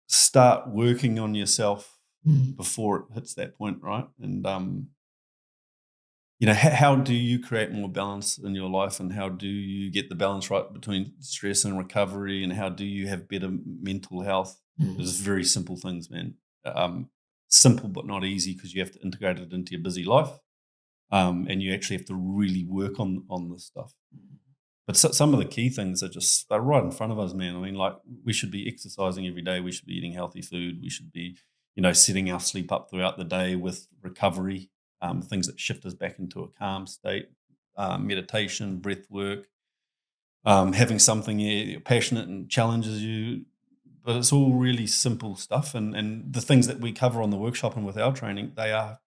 Speaker 2: start working on yourself before it hits that point, right? And how do you create more balance in your life, and how do you get the balance right between stress and recovery, and how do you have better mental health? There's very simple things, man. Simple but not easy, because you have to integrate it into your busy life, and you actually have to really work on this stuff. But some of the key things they're right in front of us, man. I mean, like, we should be exercising every day. We should be eating healthy food. We should be, setting our sleep up throughout the day with recovery, things that shift us back into a calm state, meditation, breath work, having something you're passionate and challenges you. But it's all really simple stuff. And the things that we cover on the workshop and with our training, they are,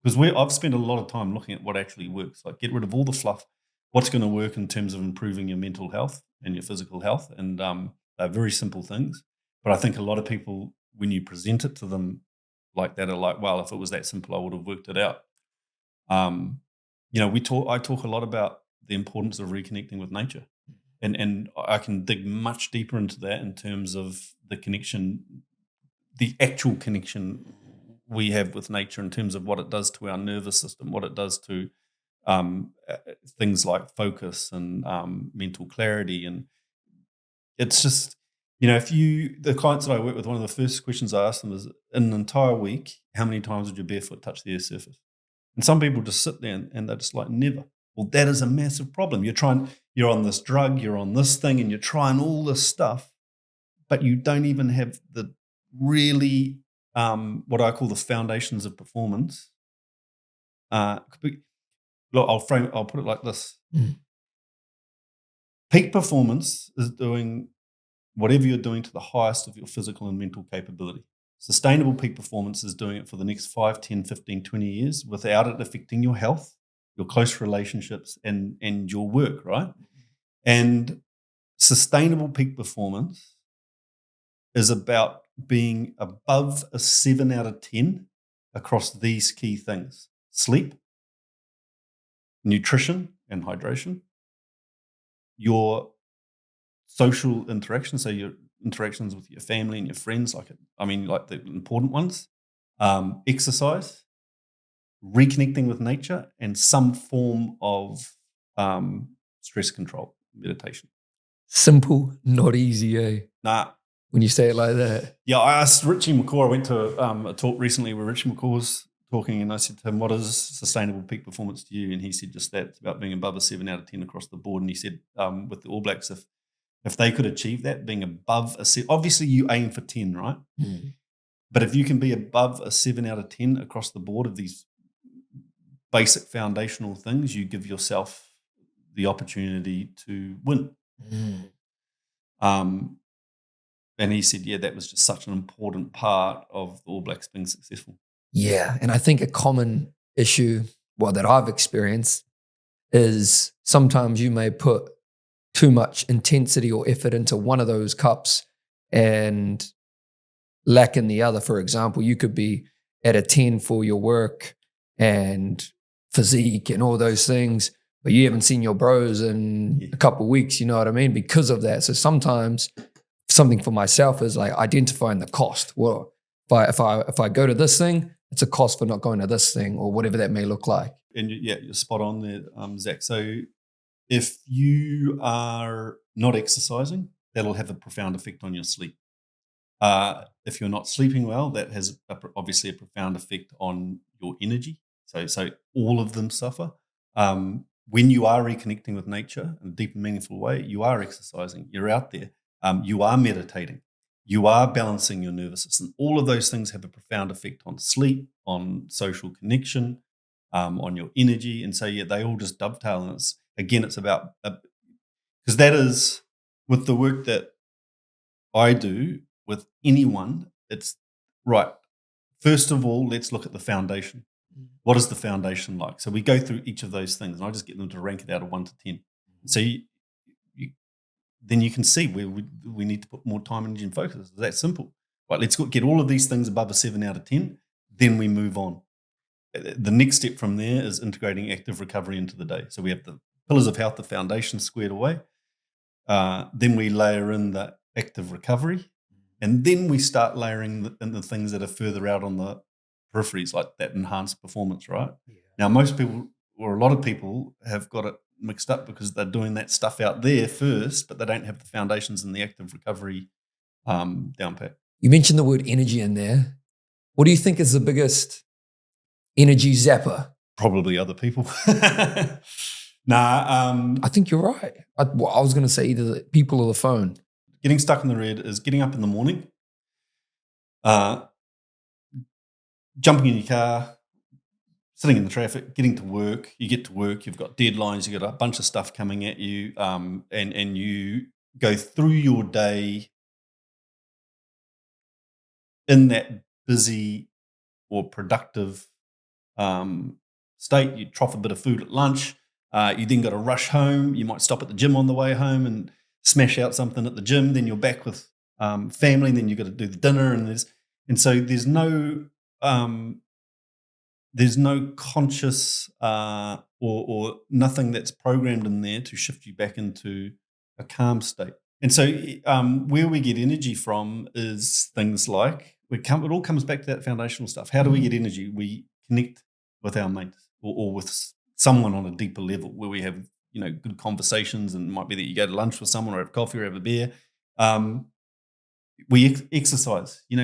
Speaker 2: because I've spent a lot of time looking at what actually works. Like, get rid of all the fluff. What's going to work in terms of improving your mental health and your physical health? And they're very simple things. But I think a lot of people, when you present it to them like that, are like, well, if it was that simple, I would have worked it out. I talk a lot about the importance of reconnecting with nature. And I can dig much deeper into that in terms of the connection, the actual connection we have with nature, in terms of what it does to our nervous system, what it does to things like focus and mental clarity. And it's just, the clients that I work with, one of the first questions I ask them is, in an entire week, how many times would your barefoot touch the earth's surface? And some people just sit there and they're just like, never. Well, that is a massive problem. You're on this drug, you're on this thing, and you're trying all this stuff, but you don't even have the really, what I call the foundations of performance. Look, I'll put it like this. Peak performance is doing whatever you're doing to the highest of your physical and mental capability. Sustainable peak performance is doing it for the next 5, 10, 15, 20 years without it affecting your health, your close relationships, and your work, right? And sustainable peak performance is about being above a 7 out of 10 across these key things: sleep, nutrition and hydration, your social interactions, so your interactions with your family and your friends, like the important ones, exercise, reconnecting with nature, and some form of stress control, meditation.
Speaker 1: Simple, not easy, eh?
Speaker 2: Nah.
Speaker 1: When you say it like that.
Speaker 2: Yeah, I asked Richie McCaw. I went to a talk recently where Richie McCaw was talking, and I said to him, what is sustainable peak performance to you? And he said just that. It's about being above a 7 out of 10 across the board. And he said with the All Blacks, if if they could achieve that, being above a 7, obviously you aim for 10, right? But if you can be above a 7 out of 10 across the board of these basic foundational things, you give yourself the opportunity to win. And he said, yeah, that was just such an important part of the All Blacks being successful.
Speaker 1: Yeah. And I think a common issue, that I've experienced is sometimes you may put too much intensity or effort into one of those cups and lack in the other. For example, you could be at a 10 for your work and physique and all those things, but you haven't seen your bros in a couple of weeks, you know what I mean? Because of that. So sometimes something for myself is like identifying the cost. Well, if I go to this thing, it's a cost for not going to this thing or whatever that may look like.
Speaker 2: And yeah, you're spot on there, Zach. So if you are not exercising, that'll have a profound effect on your sleep. If you're not sleeping well, that has obviously a profound effect on your energy. So all of them suffer. When you are reconnecting with nature in a deep and meaningful way, you are exercising, you're out there, you are meditating, you are balancing your nervous system. All of those things have a profound effect on sleep, on social connection, on your energy. And so, yeah, they all just dovetail. And it's about, because that is, with the work that I do with anyone, it's right. First of all, let's look at the foundation. What is the foundation like? So we go through each of those things, and I just get them to rank it out of 1 to 10. So then you can see where we need to put more time, energy, and focus. It's that simple. Right, let's get all of these things above a 7 out of 10. Then we move on. The next step from there is integrating active recovery into the day. So we have the pillars of health, the foundation squared away. Then we layer in the active recovery, and then we start layering in the things that are further out on the peripheries, like that enhanced performance, right? Yeah. Now, most people, or a lot of people, have got it mixed up because they're doing that stuff out there first, but they don't have the foundations and the active recovery down pat.
Speaker 1: You mentioned the word energy in there. What do you think is the biggest energy zapper?
Speaker 2: Probably other people. I
Speaker 1: think you're right. I was going to say either the people or the phone.
Speaker 2: Getting stuck in the red is getting up in the morning, jumping in your car, sitting in the traffic, getting to work. You get to work, you've got deadlines, you've got a bunch of stuff coming at you, and you go through your day in that busy or productive state. You trough a bit of food at lunch. You then got to rush home. You might stop at the gym on the way home and smash out something at the gym. Then you're back with family, and then you've got to do the dinner. And so there's no conscious or nothing that's programmed in there to shift you back into a calm state. And so where we get energy from is things like, it all comes back to that foundational stuff. How do we get energy? We connect with our mates or with someone on a deeper level where we have, good conversations, and it might be that you go to lunch with someone or have coffee or have a beer. We exercise, you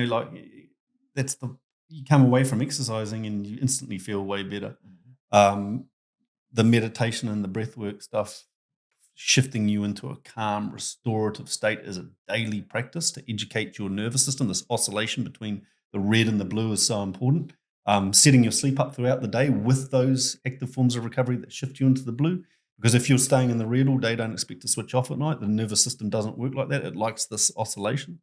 Speaker 2: come away from exercising and you instantly feel way better. The meditation and the breathwork stuff, shifting you into a calm, restorative state, is a daily practice to educate your nervous system. This oscillation between the red and the blue is so important. Setting your sleep up throughout the day with those active forms of recovery that shift you into the blue. Because if you're staying in the red all day, don't expect to switch off at night. The nervous system doesn't work like that. It likes this oscillation.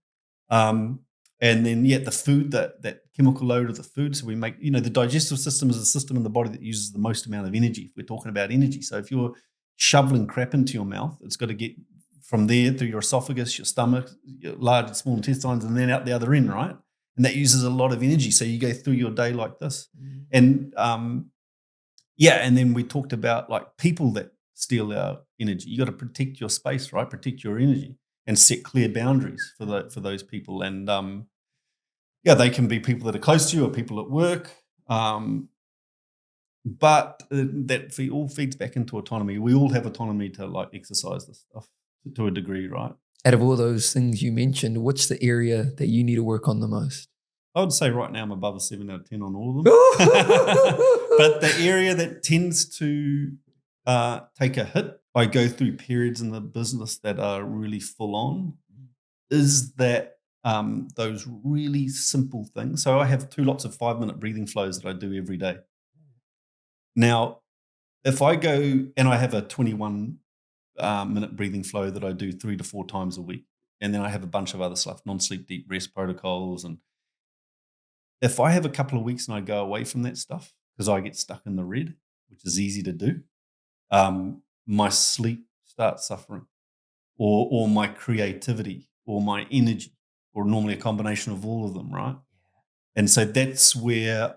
Speaker 2: And then, the food, that chemical load of the food. So we make, the digestive system is a system in the body that uses the most amount of energy. If we're talking about energy. So if you're shoveling crap into your mouth, it's got to get from there through your esophagus, your stomach, your large and small intestines, and then out the other end, right? And that uses a lot of energy. So you go through your day like this. And and then we talked about like people that steal our energy. You got to protect your space, right? Protect your energy and set clear boundaries for those people. And they can be people that are close to you or people at work. But that all feeds back into autonomy. We all have autonomy to like exercise this stuff to a degree, right?
Speaker 1: Out of all those things you mentioned, what's the area that you need to work on the most?
Speaker 2: I would say right now I'm above a 7 out of 10 on all of them. But the area that tends to take a hit I go through periods in the business that are really full on is that those really simple things. So I have 2 lots of 5-minute breathing flows that I do every day. Now, if I go and I have a 21 minute breathing flow that I do 3 to 4 times a week, and then I have a bunch of other stuff, non-sleep deep rest protocols. And if I have a couple of weeks and I go away from that stuff because I get stuck in the red, which is easy to do, my sleep starts suffering, or my creativity, or my energy, or normally a combination of all of them, right? And so that's where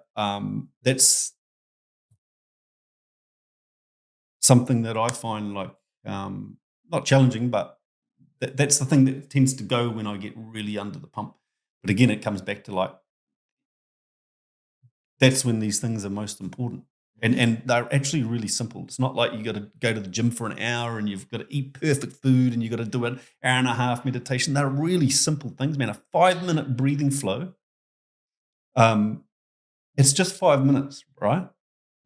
Speaker 2: that's something that I find like not challenging, but that's the thing that tends to go when I get really under the pump. But again, it comes back to like that's when these things are most important. And they're actually really simple. It's not like you got to go to the gym for an hour and you've got to eat perfect food and you've got to do an hour and a half meditation. They're really simple things, man. A 5-minute breathing flow. It's just 5 minutes, right?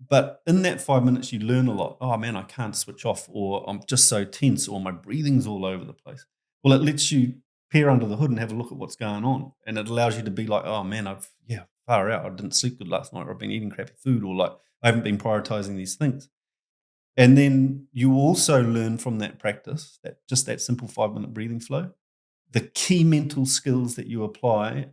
Speaker 2: But in that 5 minutes, you learn a lot. Oh man, I can't switch off, or I'm just so tense, or my breathing's all over the place. Well, it lets you peer under the hood and have a look at what's going on. And it allows you to be like, oh man, far out. I didn't sleep good last night, or I've been eating crappy food, or like I haven't been prioritizing these things. And then you also learn from that practice, that simple 5-minute breathing flow, the key mental skills that you apply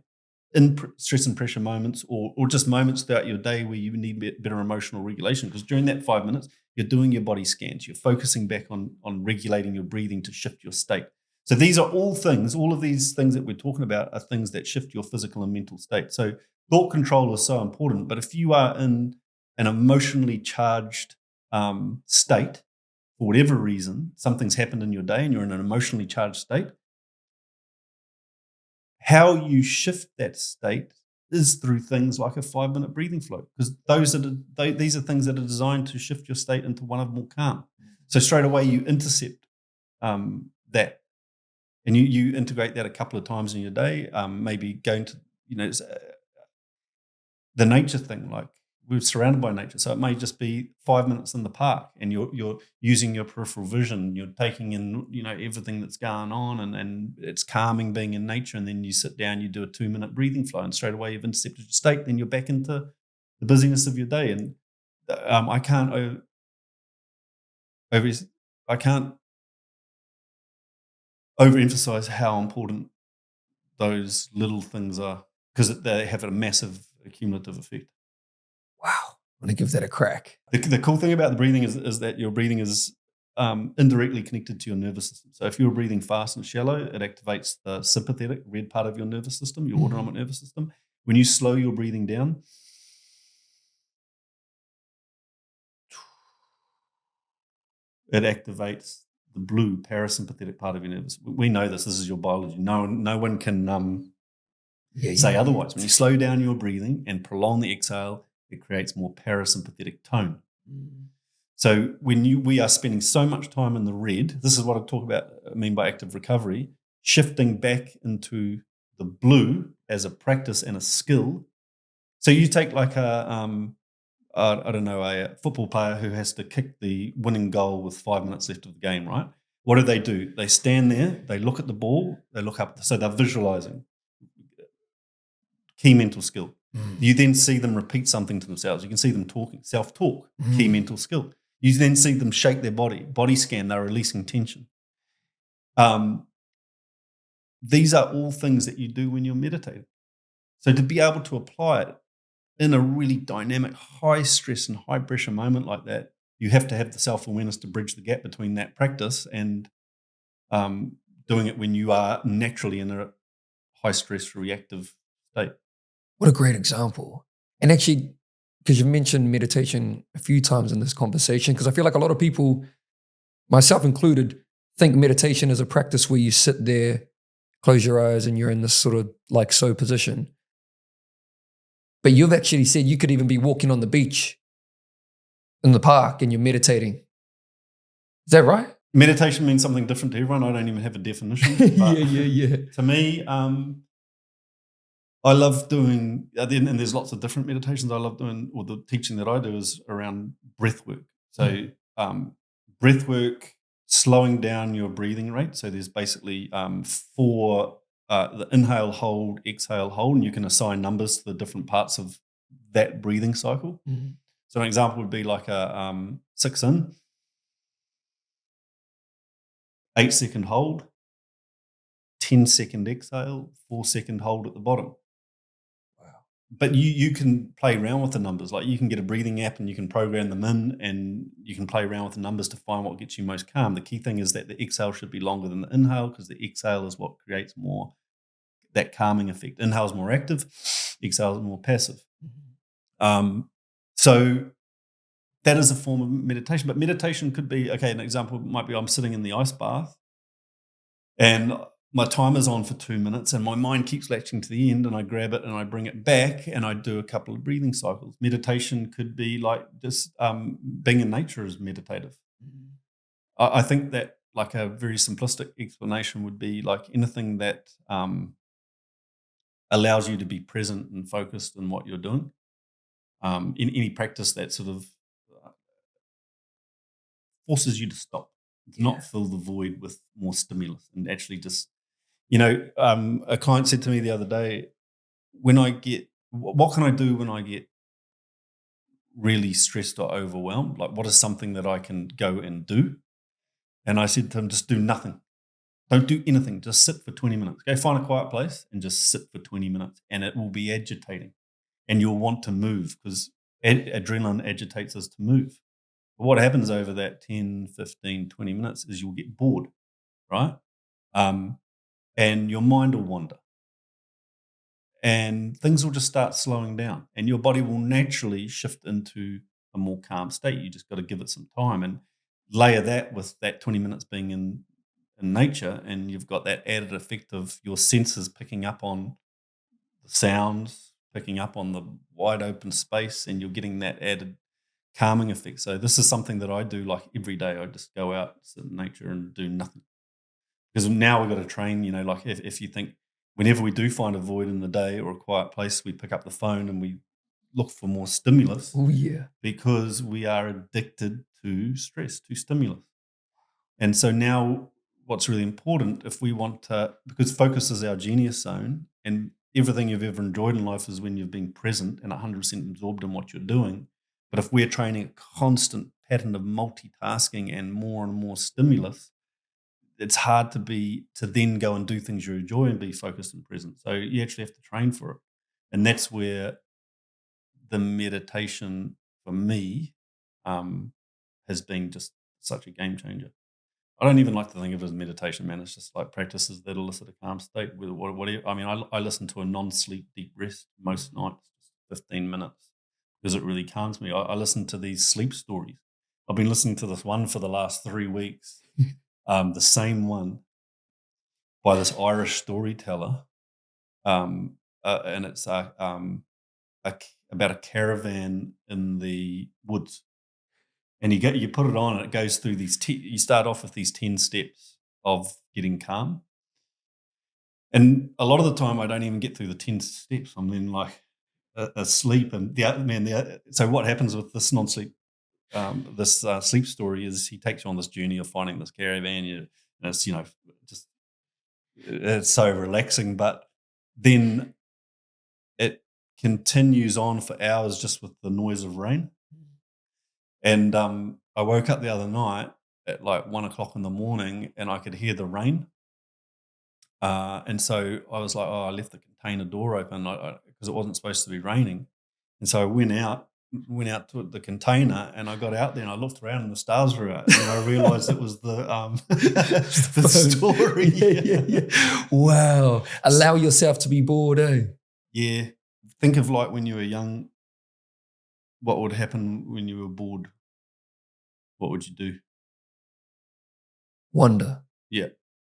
Speaker 2: in stress and pressure moments, or just moments throughout your day where you need better emotional regulation. Because during that 5 minutes, you're doing your body scans. You're focusing back on regulating your breathing to shift your state. So these are all of these things that we're talking about are things that shift your physical and mental state. So thought control is so important. But if you are in an emotionally charged state, for whatever reason, something's happened in your day and you're in an emotionally charged state, how you shift that state is through things like a 5-minute breathing flow, because these are things that are designed to shift your state into one of more calm. So straight away you intercept that, and you integrate that a couple of times in your day. Maybe going to the nature thing, like we're surrounded by nature, so it may just be 5 minutes in the park, and you're using your peripheral vision. You're taking in everything that's going on, and it's calming being in nature. And then you sit down, you do a 2-minute breathing flow, and straight away you've intercepted your state. Then you're back into the busyness of your day. And I can't overemphasize how important those little things are, because they have a massive cumulative effect.
Speaker 1: Wow. I'm going to give that a crack.
Speaker 2: The cool thing about the breathing is that your breathing is indirectly connected to your nervous system. So if you're breathing fast and shallow, it activates the sympathetic red part of your nervous system, your autonomic nervous system. When you slow your breathing down, it activates the blue parasympathetic part of your nervous. We know this. This is your biology. No one can say otherwise. When you slow down your breathing and prolong the exhale, it creates more parasympathetic tone. So when we are spending so much time in the red, this is what I mean by active recovery, shifting back into the blue as a practice and a skill. So you take like a football player who has to kick the winning goal with 5 minutes left of the game, right? What do? They stand there, they look at the ball, they look up, so they're visualizing. Key mental skill. You then see them repeat something to themselves. You can see them talking, self-talk, key mental skill. You then see them shake their body scan, they're releasing tension. These are all things that you do when you're meditating. So to be able to apply it in a really dynamic, high stress and high pressure moment like that, you have to have the self-awareness to bridge the gap between that practice and doing it when you are naturally in a high stress reactive state.
Speaker 1: What a great example. And actually, because you mentioned meditation a few times in this conversation, because I feel like a lot of people, myself included, think meditation is a practice where you sit there, close your eyes, and you're in this sort of like so position. But you've actually said you could even be walking on the beach in the park and you're meditating. Is that right?
Speaker 2: Meditation means something different to everyone. I don't even have a definition.
Speaker 1: Yeah.
Speaker 2: To me, I love doing, and there's lots of different meditations I love doing, or the teaching that I do is around breath work. So breath work slowing down your breathing rate. So there's basically 4, the inhale, hold, exhale, hold, and you can assign numbers to the different parts of that breathing cycle.
Speaker 1: Mhm.
Speaker 2: So an example would be like a 6 in, 8 second hold, 10 second exhale, 4 second hold at the bottom.
Speaker 1: Wow.
Speaker 2: But you can play around with the numbers. Like you can get a breathing app and you can program them in, and you can play around with the numbers to find what gets you most calm. The key thing is that the exhale should be longer than the inhale, because the exhale is what creates more that calming effect. Inhale is more active, exhale is more passive. So that is a form of meditation. But meditation could be, okay, an example might be I'm sitting in the ice bath and my timer's on for 2 minutes and my mind keeps latching to the end, and I grab it and I bring it back and I do a couple of breathing cycles. Meditation could be like just being in nature is meditative. I think that like a very simplistic explanation would be like anything that allows you to be present and focused in what you're doing. In any practice that sort of forces you to stop, not fill the void with more stimulus, and actually just, a client said to me the other day, what can I do when I get really stressed or overwhelmed? Like, what is something that I can go and do? And I said to him, just do nothing. Don't do anything. Just sit for 20 minutes. Go find a quiet place and just sit for 20 minutes, and it will be agitating. And you'll want to move because adrenaline agitates us to move. But what happens over that 10, 15, 20 minutes is you'll get bored, right? And your mind will wander. And things will just start slowing down. And your body will naturally shift into a more calm state. You just got to give it some time and layer that with that 20 minutes being in nature. And you've got that added effect of your senses picking up on the sounds, picking up on the wide open space, and you're getting that added calming effect. So this is something that I do like every day. I just go out, sit in nature and do nothing. Because now we've got to train, like if you think whenever we do find a void in the day or a quiet place, we pick up the phone and we look for more stimulus.
Speaker 1: Oh, yeah.
Speaker 2: Because we are addicted to stress, to stimulus. And so now what's really important, if we want to, because focus is our genius zone, and everything you've ever enjoyed in life is when you've been present and 100% absorbed in what you're doing. But if we're training a constant pattern of multitasking and more stimulus, it's hard to then go and do things you enjoy and be focused and present. So you actually have to train for it. And that's where the meditation for me has been just such a game changer. I don't even like to think of it as meditation, man. It's just like practices that elicit a calm state. I listen to a non-sleep deep rest most nights, 15 minutes, because it really calms me. I listen to these sleep stories. I've been listening to this one for the last 3 weeks, the same one by this Irish storyteller, and it's about a caravan in the woods. And you put it on and it goes through these, you start off with these 10 steps of getting calm. And a lot of the time I don't even get through the 10 steps. I'm then like asleep. And so what happens with this non-sleep, this sleep story is he takes you on this journey of finding this caravan. And it's, just, it's so relaxing, but then it continues on for hours just with the noise of rain. And I woke up the other night at like 1 o'clock in the morning and I could hear the rain. And so I was like, I left the container door open because it wasn't supposed to be raining. And so I went out to the container and I got out there and I looked around and the stars were out. And I realized it was the story.
Speaker 1: Yeah. Wow. Allow yourself to be bored, eh?
Speaker 2: Yeah. Think of like when you were young, what would happen when you were bored? What would you do?
Speaker 1: Wonder.
Speaker 2: Yeah.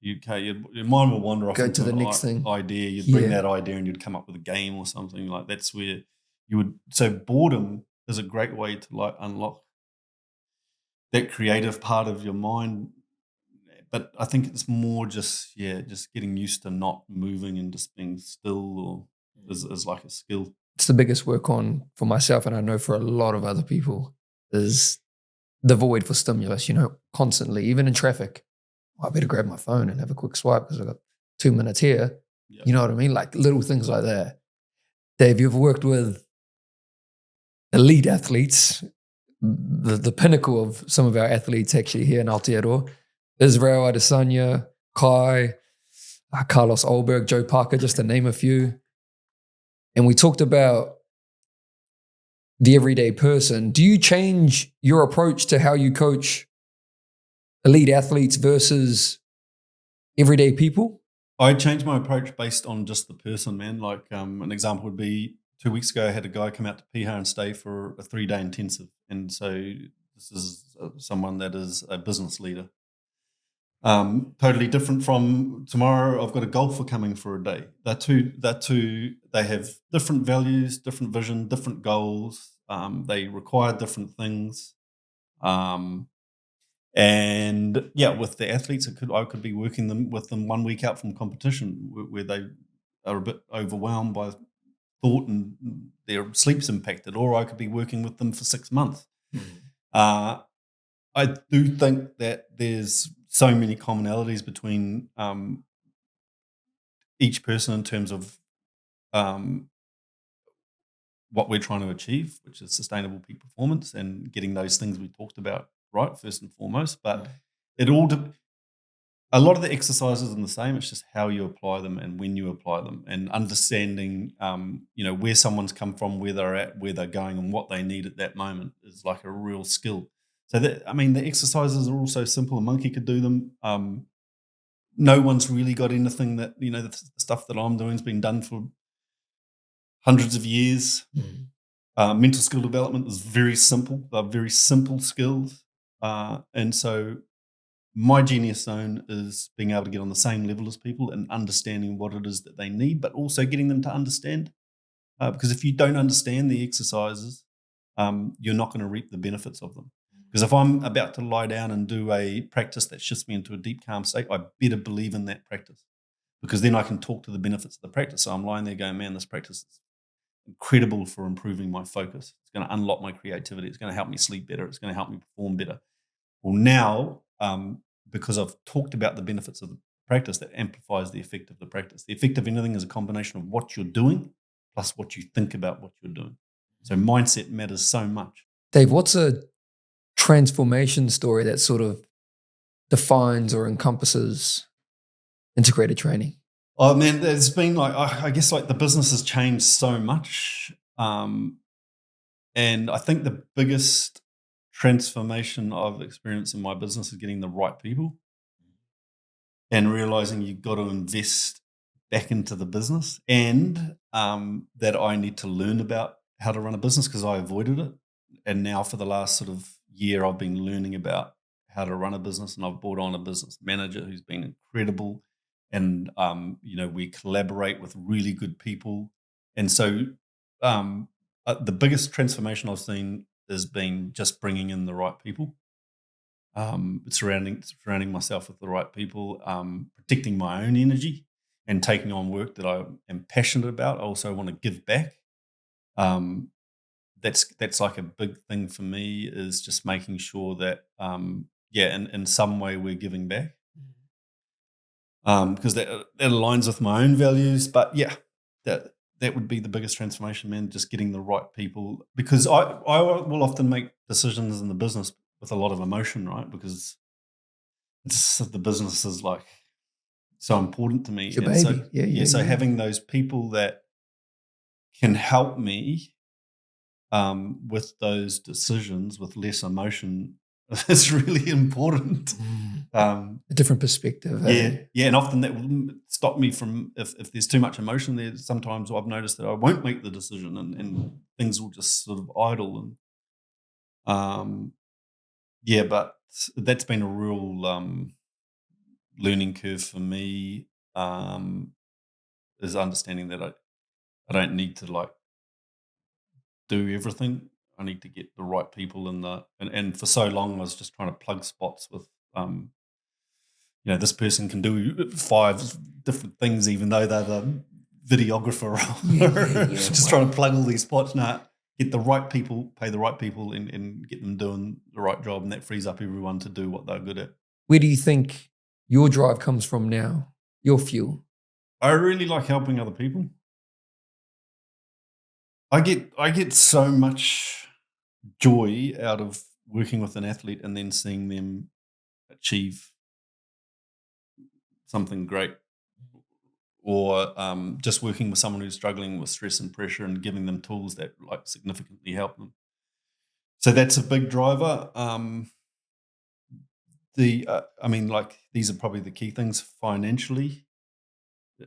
Speaker 2: Your mind will wander off
Speaker 1: Go
Speaker 2: into
Speaker 1: to the
Speaker 2: an
Speaker 1: next thing.
Speaker 2: idea. You'd bring that idea and you'd come up with a game or something. Like that's where you would. So boredom is a great way to like unlock that creative part of your mind. But I think it's more just getting used to not moving and just being still, or is like a skill.
Speaker 1: It's the biggest work on for myself, and I know for a lot of other people, is the void for stimulus, constantly, even in traffic. I better grab my phone and have a quick swipe because I've got 2 minutes here.
Speaker 2: Yeah.
Speaker 1: You know what I mean? Like little things like that. Dave, you've worked with elite athletes, the pinnacle of some of our athletes actually here in Aotearoa. Israel Adesanya, Kai, Carlos Olberg, Joe Parker, just to name a few. And we talked about the everyday person. Do you change your approach to how you coach elite athletes versus everyday people?
Speaker 2: I changed my approach based on just the person, man. Like an example would be 2 weeks ago, I had a guy come out to Piha and stay for a 3-day intensive. And so this is someone that is a business leader. Totally different from tomorrow, I've got a golfer coming for a day. They have different values, different vision, different goals. They require different things. And yeah, with the athletes, I could be working with them 1 week out from competition where they are a bit overwhelmed by thought and their sleep's impacted, or I could be working with them for 6 months. I do think that there's so many commonalities between each person in terms of what we're trying to achieve, which is sustainable peak performance and getting those things we talked about right first and foremost. But a lot of the exercises are the same. It's just how you apply them and when you apply them, and understanding where someone's come from, where they're at, where they're going, and what they need at that moment is like a real skill. So the exercises are also simple. A monkey could do them. No one's really got anything that, the stuff that I'm doing has been done for hundreds of years. Mental skill development is very simple. They're very simple skills. And so my genius zone is being able to get on the same level as people and understanding what it is that they need, but also getting them to understand. Because if you don't understand the exercises, you're not going to reap the benefits of them. Because if I'm about to lie down and do a practice that shifts me into a deep, calm state, I better believe in that practice, because then I can talk to the benefits of the practice. So I'm lying there going, man, this practice is incredible for improving my focus. It's going to unlock my creativity. It's going to help me sleep better. It's going to help me perform better. Well, now, because I've talked about the benefits of the practice, that amplifies the effect of the practice. The effect of anything is a combination of what you're doing plus what you think about what you're doing. So mindset matters so much.
Speaker 1: Dave, what's a transformation story that sort of defines or encompasses integrated training?
Speaker 2: Oh man, there's been I guess the business has changed so much. And I think the biggest transformation I've experienced in my business is getting the right people and realizing you've got to invest back into the business, and that I need to learn about how to run a business because I avoided it. And now for the last sort of year, I've been learning about how to run a business, and I've brought on a business manager who's been incredible. And, we collaborate with really good people. And so the biggest transformation I've seen has been just bringing in the right people, surrounding myself with the right people, protecting my own energy and taking on work that I am passionate about. I also want to give back. That's like a big thing for me, is just making sure that, in some way we're giving back. Because that aligns with my own values. But yeah, that would be the biggest transformation, man, just getting the right people. Because I will often make decisions in the business with a lot of emotion, right? Because the business is so important to me.
Speaker 1: It's your baby.
Speaker 2: So having those people that can help me with those decisions with less emotion is really important.
Speaker 1: A different perspective.
Speaker 2: Yeah, and often that will stop me from, if there's too much emotion there, sometimes I've noticed that I won't make the decision and things will just sort of idle. And but that's been a real learning curve for me, is understanding that I don't need to do everything. I need to get the right people and for so long I was just trying to plug spots with this person can do 5 different things even though they're the videographer. Just trying to plug all these spots. Now get the right people, pay the right people, and get them doing the right job, and that frees up everyone to do what they're good at.
Speaker 1: Where do you think your drive comes from now? Your fuel?
Speaker 2: I really like helping other people. I get so much joy out of working with an athlete and then seeing them achieve something great, or just working with someone who's struggling with stress and pressure and giving them tools that like significantly help them. So that's a big driver. I mean, like, these are probably the key things financially.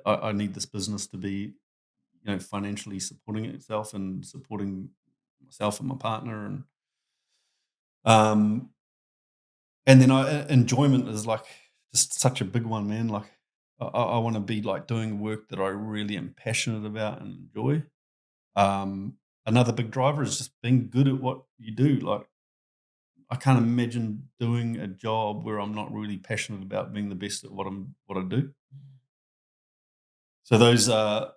Speaker 2: I need this business to be, financially supporting itself and supporting myself and my partner, um, and then enjoyment is like just such a big one, man. Like, I want to be like doing work that I really am passionate about and enjoy. Another big driver is just being good at what you do. Like, I can't imagine doing a job where I'm not really passionate about being the best at what I do. So those are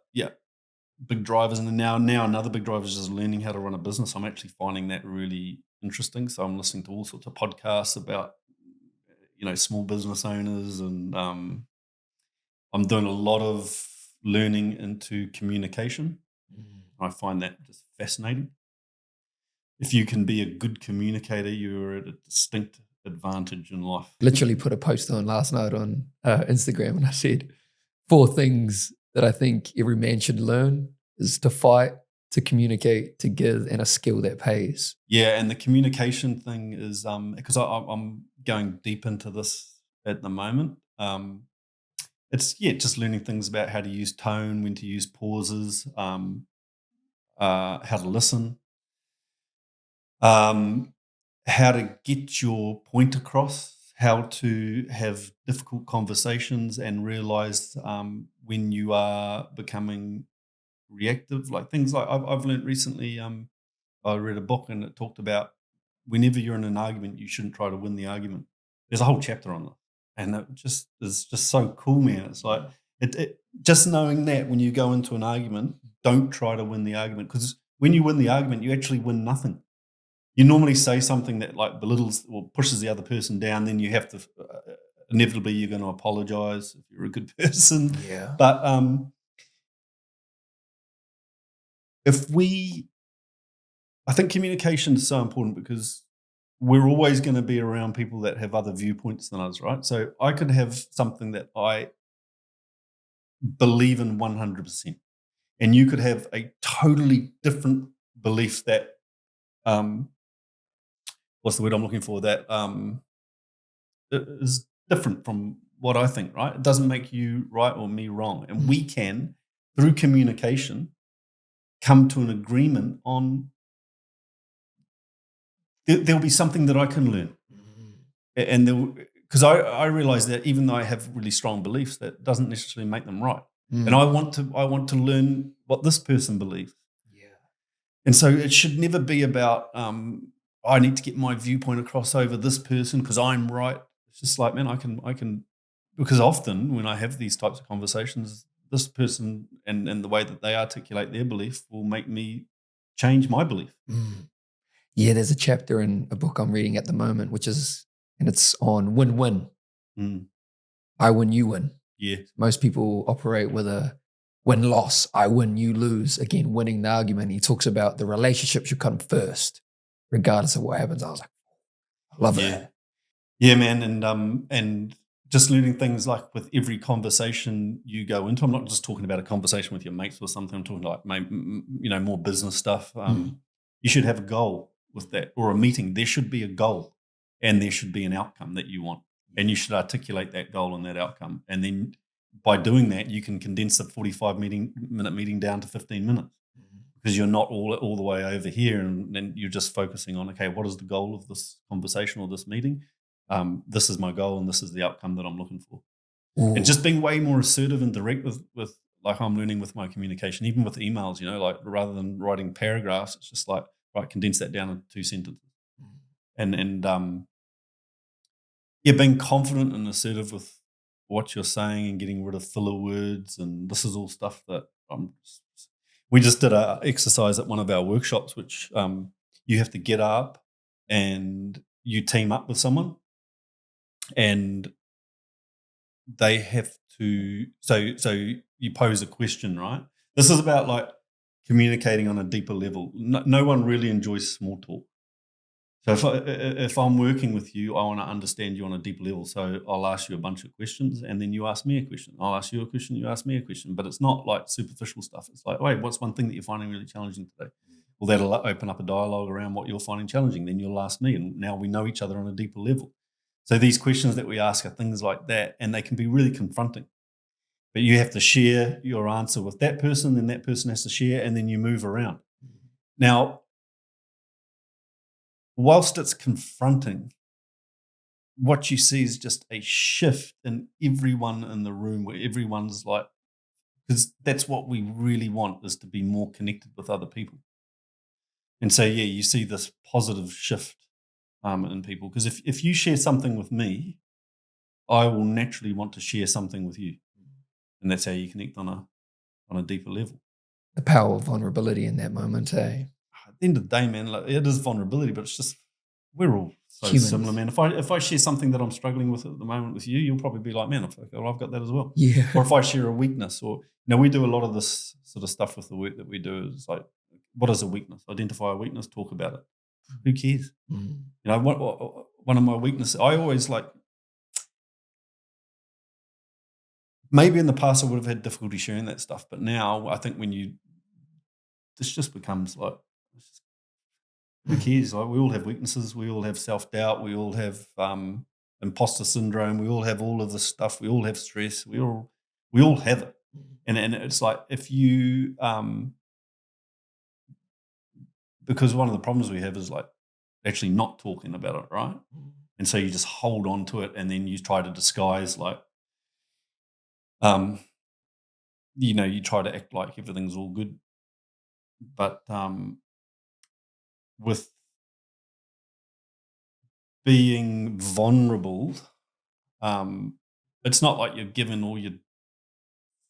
Speaker 2: big drivers, and then now another big driver is just learning how to run a business. I'm actually finding that really interesting. So I'm listening to all sorts of podcasts about small business owners, and I'm doing a lot of learning into communication. I find that just fascinating. If you can be a good communicator, you're at a distinct advantage in life.
Speaker 1: Literally put a post on last night on Instagram, and I said 4 things that I think every man should learn is to fight, to communicate, to give, and a skill that pays.
Speaker 2: Yeah, and the communication thing is because I'm going deep into this at the moment. It's just learning things about how to use tone, when to use pauses, how to listen, how to get your point across, how to have difficult conversations and realize when you are becoming reactive. Like, things like I've learned recently. I read a book and it talked about whenever you're in an argument, you shouldn't try to win the argument. There's a whole chapter on that, and it just is just so cool, man. It's like just knowing that when you go into an argument, don't try to win the argument, because when you win the argument, you actually win nothing. You normally say something that like belittles or pushes the other person down. Then you have to inevitably you're going to apologize if you're a good person.
Speaker 1: Yeah.
Speaker 2: But I think communication is so important, because we're always going to be around people that have other viewpoints than us, right? So I could have something that I believe in 100%, and you could have a totally different belief that what's the word I'm looking for? That is different from what I think, right? It doesn't make you right or me wrong. And we can, through communication, come to an agreement on there'll be something that I can learn. And because I realize that even though I have really strong beliefs, that doesn't necessarily make them right. And I want to learn what this person believes.
Speaker 1: Yeah.
Speaker 2: And so it should never be about I need to get my viewpoint across over this person because I'm right. It's just like, man, I can because often when I have these types of conversations, this person and the way that they articulate their belief will make me change my belief.
Speaker 1: Yeah, there's a chapter in a book I'm reading at the moment, and it's on win-win. I win, you win.
Speaker 2: Yeah.
Speaker 1: Most people operate with a win-loss. I win, you lose. Again, winning the argument. He talks about the relationship should come first, regardless of what happens. I was like, I love that.
Speaker 2: Yeah, man. And just learning things like with every conversation you go into. I'm not just talking about a conversation with your mates or something. I'm talking like more business stuff. You should have a goal with that, or a meeting. There should be a goal, and there should be an outcome that you want, and you should articulate that goal and that outcome. And then by doing that, you can condense the 45-minute meeting down to 15 minutes, because you're not all the way over here, and then you're just focusing on, okay, what is the goal of this conversation or this meeting? This is my goal, and this is the outcome that I'm looking for. And just being way more assertive and direct with like I'm learning with my communication, even with emails, like rather than writing paragraphs, it's just like, right, condense that down into 2 sentences. And being confident and assertive with what you're saying and getting rid of filler words. And this is all stuff that We just did a exercise at one of our workshops, which you have to get up and you team up with someone, and they have to. So you pose a question, right? This is about like communicating on a deeper level. No one really enjoys small talk. So if I'm working with you, I want to understand you on a deep level. So I'll ask you a bunch of questions, and then you ask me a question. I'll ask you a question, you ask me a question. But it's not like superficial stuff. It's like, wait, what's one thing that you're finding really challenging today? Well, that'll open up a dialogue around what you're finding challenging. Then you'll ask me, and now we know each other on a deeper level. So these questions that we ask are things like that, and they can be really confronting. But you have to share your answer with that person, then that person has to share, and then you move around. Now, whilst it's confronting, what you see is just a shift in everyone in the room, where everyone's like, because that's what we really want, is to be more connected with other people. And so, yeah, you see this positive shift in people, because if you share something with me, I will naturally want to share something with you, and that's how you connect on a deeper level.
Speaker 1: The power of vulnerability in that moment, eh?
Speaker 2: At the end of the day, man, like, it is vulnerability, but it's just, we're all so
Speaker 1: Humans.
Speaker 2: similar, man. If I share something that I'm struggling with at the moment with you, you'll probably be like, man, I've got that as well.
Speaker 1: Yeah.
Speaker 2: Or if I share a weakness, or we do a lot of this sort of stuff with the work that we do. It's like, what is a weakness? Identify a weakness, talk about it. Who cares?
Speaker 1: Mm.
Speaker 2: You know, one of my weaknesses, I always like, maybe in the past I would have had difficulty sharing that stuff, but now I think this just becomes like, who cares? Like, we all have weaknesses. We all have self-doubt. We all have imposter syndrome. We all have all of this stuff. We all have stress. We all have it. And it's like, if you because one of the problems we have is like actually not talking about it, right? And so you just hold on to it, and then you try to disguise, like, you try to act like everything's all good. But with being vulnerable, it's not like you're given all your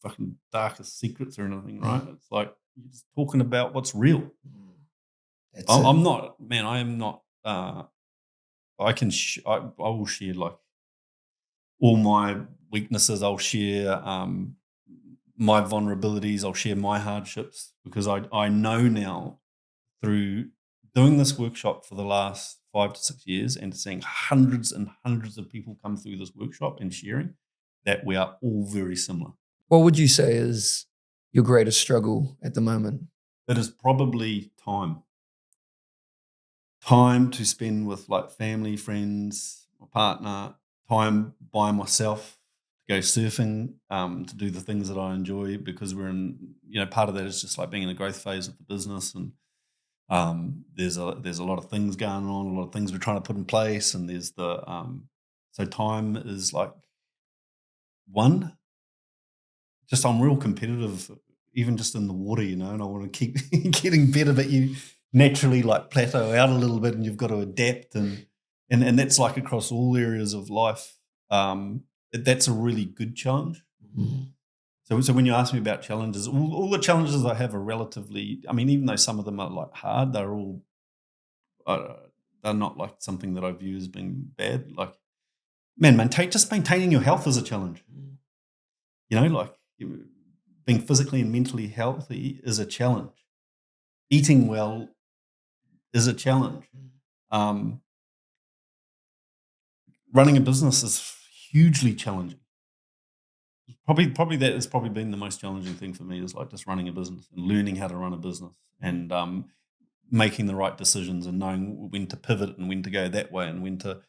Speaker 2: fucking darkest secrets or anything, right? It's like you're just talking about what's real. I'm not, man. I am not. I will share like all my weaknesses. I'll share my vulnerabilities. I'll share my hardships, because I know now, through doing this workshop for the last 5 to 6 years and seeing hundreds and hundreds of people come through this workshop and sharing, that we are all very similar.
Speaker 1: What would you say is your greatest struggle at the moment?
Speaker 2: It is probably time. Time to spend with like family, friends, my partner, time by myself, to go surfing, to do the things that I enjoy, because we're in, part of that is just like being in a growth phase of the business, and there's a lot of things going on, a lot of things we're trying to put in place, and there's the so time is like one. Just I'm real competitive, even just in the water, and I want to keep getting better, but you naturally like plateau out a little bit, and you've got to adapt, and that's like across all areas of life. That's a really good challenge. Mm-hmm. So when you ask me about challenges, all the challenges I have are relatively, I mean, even though some of them are like hard, they're all they're not like something that I view as being bad. Like, man, just maintaining your health is a challenge. Like being physically and mentally healthy is a challenge. Eating well is a challenge. Running a business is hugely challenging. Probably that has probably been the most challenging thing for me, is like just running a business and learning how to run a business, and making the right decisions, and knowing when to pivot and when to go that way, and when to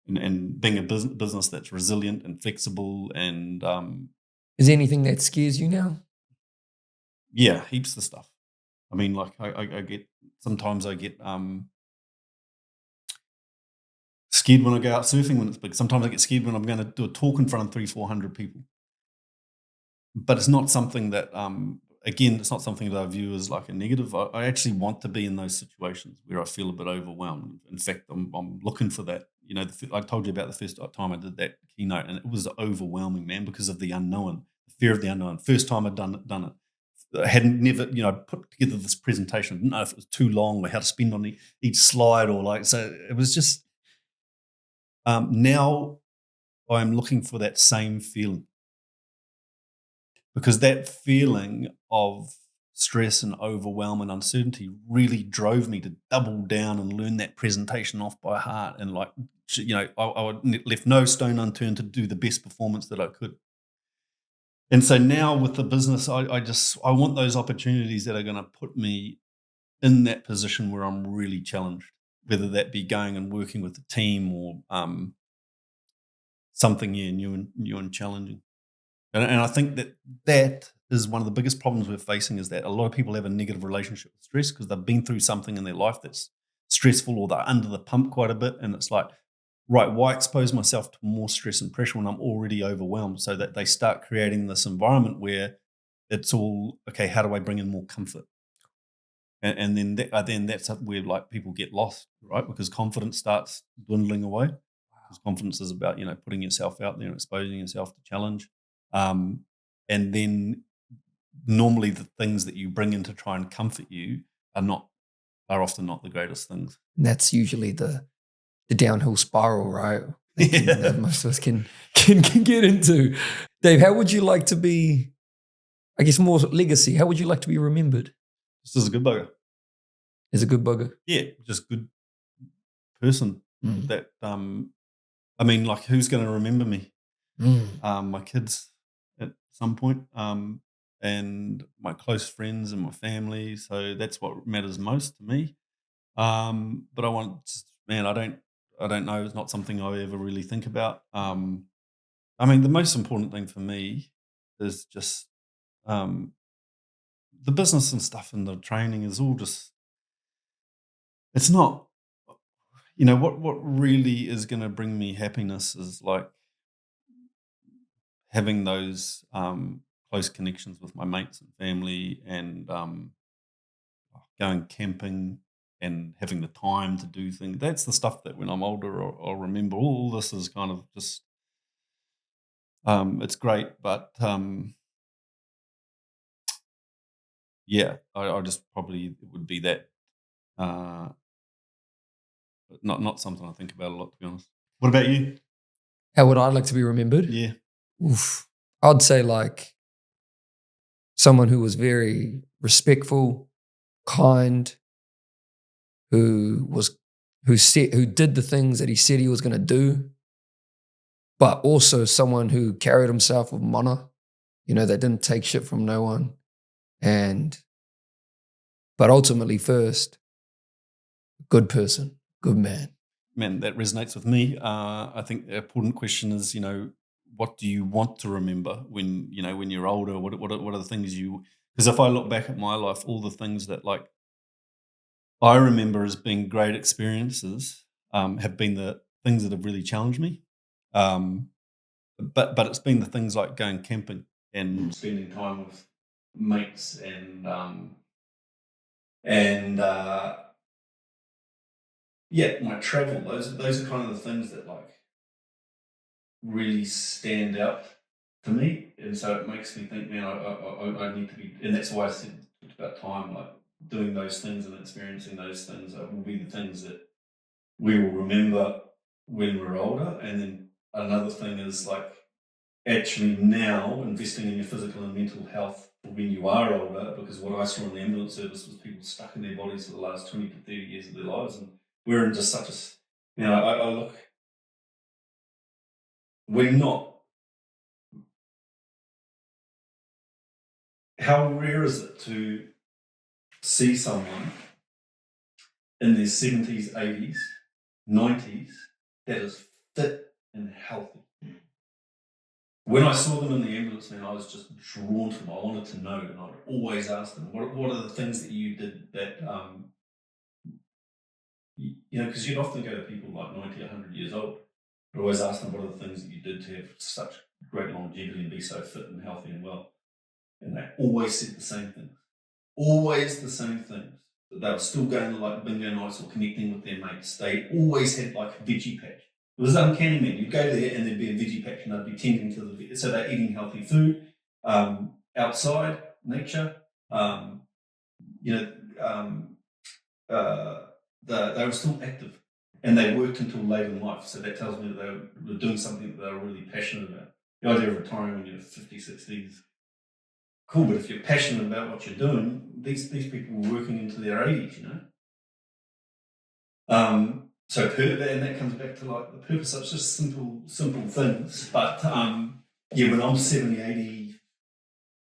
Speaker 2: and being a business that's resilient and flexible. And
Speaker 1: is there anything that scares you now?
Speaker 2: Yeah, heaps of stuff. I mean, like I get scared when I go out surfing when it's big. Sometimes I get scared when I'm going to do a talk in front of 300-400 people. But it's not something that, it's not something that I view as like a negative. I actually want to be in those situations where I feel a bit overwhelmed. In fact, I'm looking for that. I told you about the first time I did that keynote, and it was overwhelming, man, because of the unknown, the fear of the unknown. First time I'd done it. I hadn't never, put together this presentation. I didn't know if it was too long or how to spend on each slide or like, so it was just, now I'm looking for that same feeling, because that feeling of stress and overwhelm and uncertainty really drove me to double down and learn that presentation off by heart. And like, I left no stone unturned to do the best performance that I could. And so now with the business, I want those opportunities that are going to put me in that position where I'm really challenged, whether that be going and working with a team or something new and challenging. And I think that is one of the biggest problems we're facing, is that a lot of people have a negative relationship with stress because they've been through something in their life that's stressful, or they're under the pump quite a bit. And it's like, right, why expose myself to more stress and pressure when I'm already overwhelmed? So that they start creating this environment where it's all, okay, how do I bring in more comfort? And then that's where like people get lost, right? Because confidence starts dwindling away. Because confidence is about, putting yourself out there and exposing yourself to challenge. And then normally the things that you bring in to try and comfort you are often not the greatest things.
Speaker 1: And that's usually the downhill spiral, right?
Speaker 2: Yeah.
Speaker 1: That most of us can get into. Dave, how would you like to be, I guess more legacy, how would you like to be remembered?
Speaker 2: This is a good bugger.
Speaker 1: As a good bugger?
Speaker 2: Yeah, just good person. That, like, who's going to remember me? My kids at some point, and my close friends and my family. So that's what matters most to me. But I don't know. It's not something I ever really think about. The most important thing for me is just the business and stuff, and the training is all just, it's not, what really is going to bring me happiness is like having those close connections with my mates and family, and going camping and having the time to do things. That's the stuff that when I'm older, I'll remember. All this is kind of just, it's great, but I just probably, it would be that, not something I think about a lot, to be honest. What about you?
Speaker 1: How would I like to be remembered?
Speaker 2: Yeah.
Speaker 1: Oof. I'd say like someone who was very respectful, kind, who did the things that he said he was going to do, but also someone who carried himself with mana, that didn't take shit from no one. But ultimately first, good person, good man.
Speaker 2: Man, that resonates with me. I think the important question is, what do you want to remember when you're older? What are the things because if I look back at my life, all the things that like I remember as being great experiences have been the things that have really challenged me. But it's been the things like going camping and spending time with mates and my travel. Those are kind of the things that like really stand out to me, and so it makes me think, man, I need to be, and that's why I said about time, like doing those things and experiencing those things will be the things that we will remember when we're older. And then another thing is like actually now investing in your physical and mental health for when you are older, because what I saw in the ambulance service was people stuck in their bodies for the last 20 to 30 years of their lives, and we're in just such a, I look, we're not, how rare is it to see someone in their 70s, 80s, 90s that is fit and healthy? When I saw them in the ambulance, man, I was just drawn to them. I wanted to know, and I'd always ask them, what are the things that you did that, because you'd often go to people like 90, 100 years old. I'd always ask them, what are the things that you did to have such great longevity and be so fit and healthy and well? And they always said the same things. Always the same things. That they were still going to like bingo nights or connecting with their mates. They always had like a veggie patch. It was uncanny, man. You'd go there and there'd be a veggie patch and they'd be tending to so they're eating healthy food, outside, nature, you know, they were still active and they worked until late in life. So that tells me that they were doing something that they were really passionate about. The idea of retiring when you're 50s, 60s, cool, but if you're passionate about what you're doing, these people were working into their 80s, you know? And that comes back to like the purpose. It's just simple things. But when I'm 70, 80,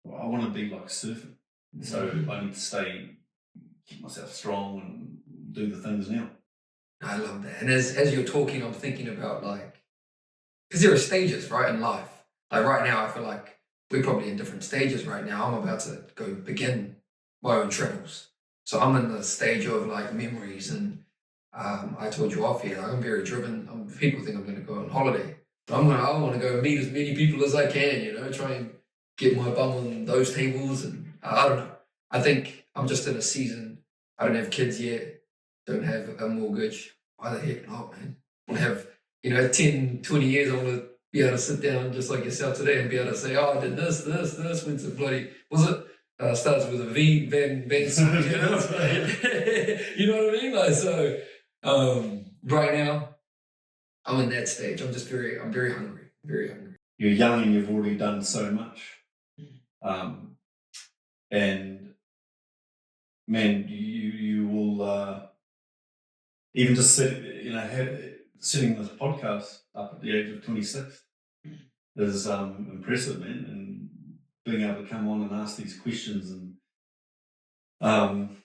Speaker 2: I want to be like surfing. So I need to keep myself strong and do the things now.
Speaker 1: I love that. And as you're talking, I'm thinking about like, because there are stages, right, in life. Like right now, I feel like we're probably in different stages right now. I'm about to go begin my own travels. So I'm in the stage of like memories, and I told you off here, like, I'm very driven. People think I'm going to go on holiday, but I want to go meet as many people as I can, you know, try and get my bum on those tables. And I don't know. I think I'm just in a season. I don't have kids yet. Don't have a mortgage. Why the heck not, man? I want to have, 10, 20 years, I want to be able to sit down just like yourself today and be able to say, oh, I did this, went to bloody, was it? Starts with a V, Van, you know? You know what I mean? Like, so, right now, I'm in that stage. I'm very hungry, very hungry.
Speaker 2: You're young and you've already done so much. And man, you will, even just sitting this podcast up at the age of 26 is impressive, man. And being able to come on and ask these questions and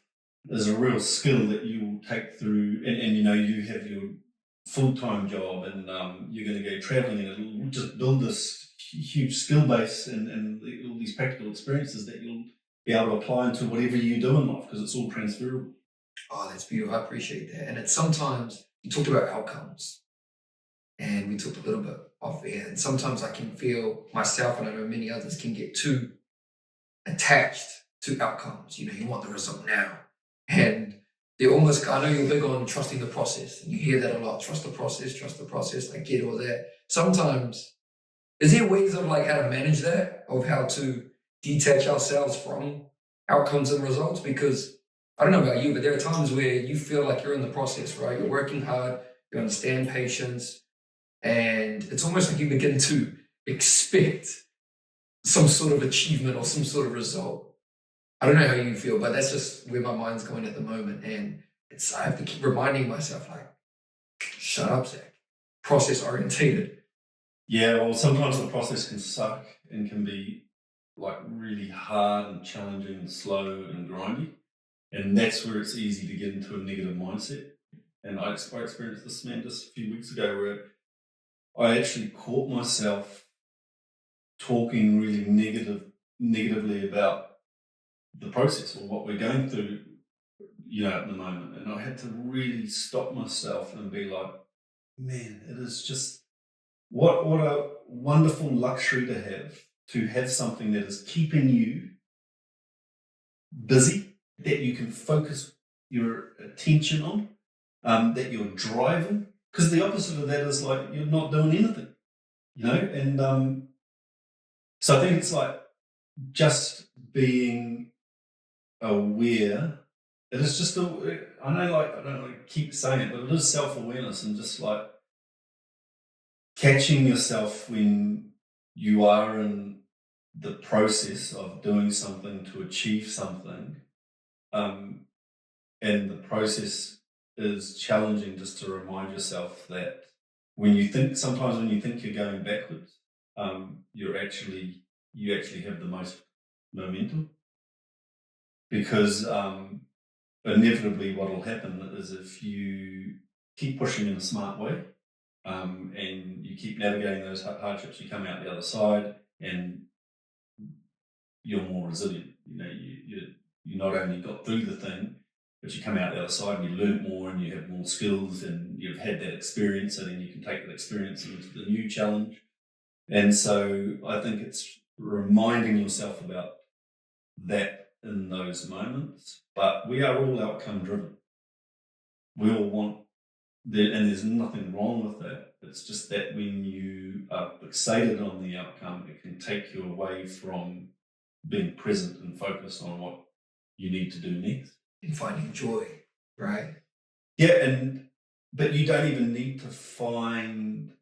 Speaker 2: is a real skill that you will take through. And you have your full-time job and you're going to go traveling and it'll just build this huge skill base and all these practical experiences that you'll be able to apply into whatever you do in life because it's all transferable.
Speaker 1: Oh, that's beautiful. I appreciate that. And it's sometimes, you talked about outcomes and we talked a little bit off air. And sometimes I can feel myself, and I know many others can get too attached to outcomes. You know, you want the result now. And they're almost, I know you're big on trusting the process. And you hear that a lot. Trust the process. I get all that. Sometimes, is there ways of like how to manage that? Of how to detach ourselves from outcomes and results? Because I don't know about you, but there are times where you feel like you're in the process, right? You're working hard, you understand patience, and it's almost like you begin to expect some sort of achievement or some sort of result. I don't know how you feel, but that's just where my mind's going at the moment. And I have to keep reminding myself, like, shut up, Zach. Process orientated.
Speaker 2: Yeah, well, sometimes the process can suck and can be like really hard and challenging and slow and grindy. And that's where it's easy to get into a negative mindset. And I experienced this, man, just a few weeks ago where I actually caught myself talking really negatively about the process or what we're going through, at the moment. And I had to really stop myself and be like, man, it is just what a wonderful luxury to have something that is keeping you busy, that you can focus your attention on, that you're driving. Because the opposite of that is like you're not doing anything, And so I think it's like just being aware. It is just I don't like keep saying it, but it is self-awareness and just like catching yourself when you are in the process of doing something to achieve something, and the process is challenging, just to remind yourself that sometimes when you think you're going backwards, you actually have the most momentum, because inevitably what will happen is if you keep pushing in a smart way, and you keep navigating those hardships, you come out the other side and you're more resilient. You not only got through the thing, but you come out the other side and you learn more and you have more skills and you've had that experience, and then you can take that experience into the new challenge. And so I think it's reminding yourself about that in those moments. But we are all outcome driven. We all want that, and there's nothing wrong with that. It's just that when you are fixated on the outcome, it can take you away from being present and focused on what you need to do next.
Speaker 1: And finding joy, right?
Speaker 2: Yeah, but you don't even need to find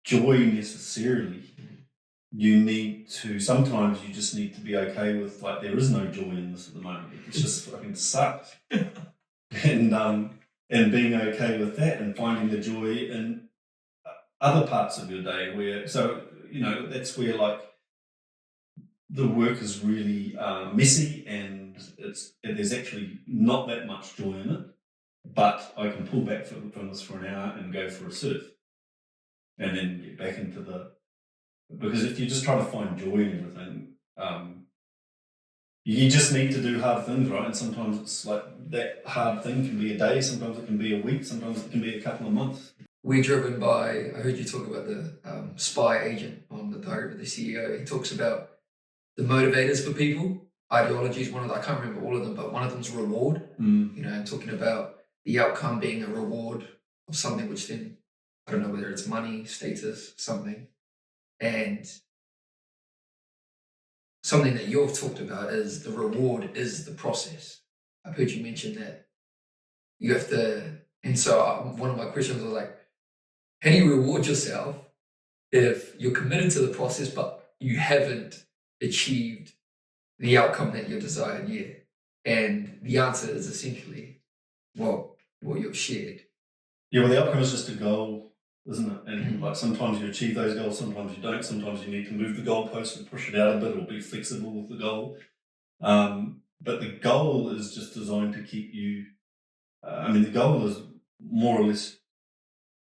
Speaker 2: joy necessarily. Sometimes you just need to be okay with, like, there is no joy in this at the moment. It just fucking sucks. and being okay with that and finding the joy in other parts of your day that's where, like, the work is really messy and there's actually not that much joy in it, but I can pull back from this for an hour and go for a surf and then get back into because if you just try to find joy in everything, you just need to do hard things, right? And sometimes it's like that hard thing can be a day, sometimes it can be a week, sometimes it can be a couple of months.
Speaker 1: We're driven by, I heard you talk about the spy agent on the Diary of the CEO. He talks about the motivators for people. Ideology is one of them. I can't remember all of them, but one of them is reward. And talking about the outcome being a reward of something, which then, I don't know whether it's money, status, something. And something that you've talked about is the reward is the process. I've heard you mention that you have to, and so one of my questions was like, how do you reward yourself if you're committed to the process, but you haven't achieved the outcome that you're desired yet? And the answer is essentially what you've shared.
Speaker 2: Yeah, well, the outcome is just a goal, isn't it? And like sometimes you achieve those goals, sometimes you don't. Sometimes you need to move the goalpost and push it out a bit or be flexible with the goal. But the goal is just designed to keep you. The goal is more or less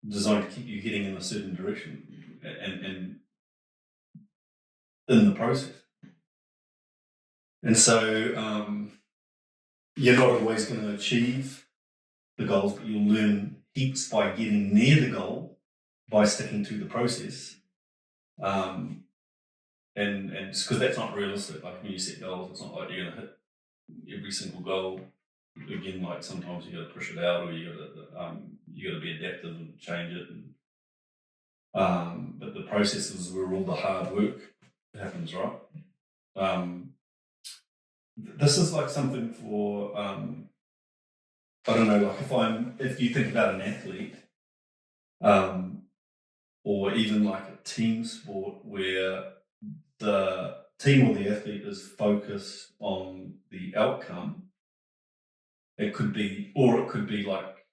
Speaker 2: designed to keep you heading in a certain direction and in the process. And so you're not always going to achieve the goals, but you'll learn heaps by getting near the goal by sticking to the process. And because that's not realistic. Like when you set goals, it's not like you're going to hit every single goal. Again, like sometimes you got to push it out, or you got to be adaptive and change it. But the process is where all the hard work happens, right? This is like something for I don't know, like if you think about an athlete, or even like a team sport where the team or the athlete is focused on the outcome, it could be like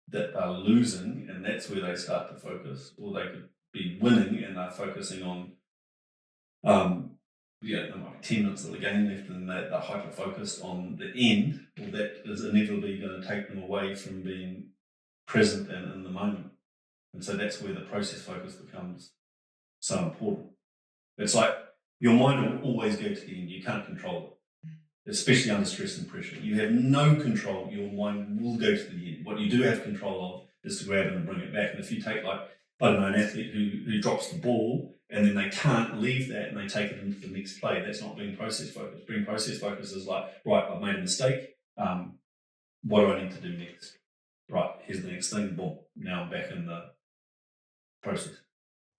Speaker 2: that they're losing and that's where they start to focus, or they could be winning and they're focusing on there might be 10 minutes of the game left and they're hyper-focused on the end, or that is inevitably going to take them away from being present and in the moment. And so that's where the process focus becomes so important. It's like your mind will always go to the end. You can't control it, especially under stress and pressure. You have no control. Your mind will go to the end. What you do have control of is to grab it and bring it back. And if you take, like, I don't know, an athlete who drops the ball and then they can't leave that and they take it into the next play, that's not being process focused. Being process focused is like, right, I've made a mistake. What do I need to do next? Right, here's the next thing. Boom. Now I'm back in the process.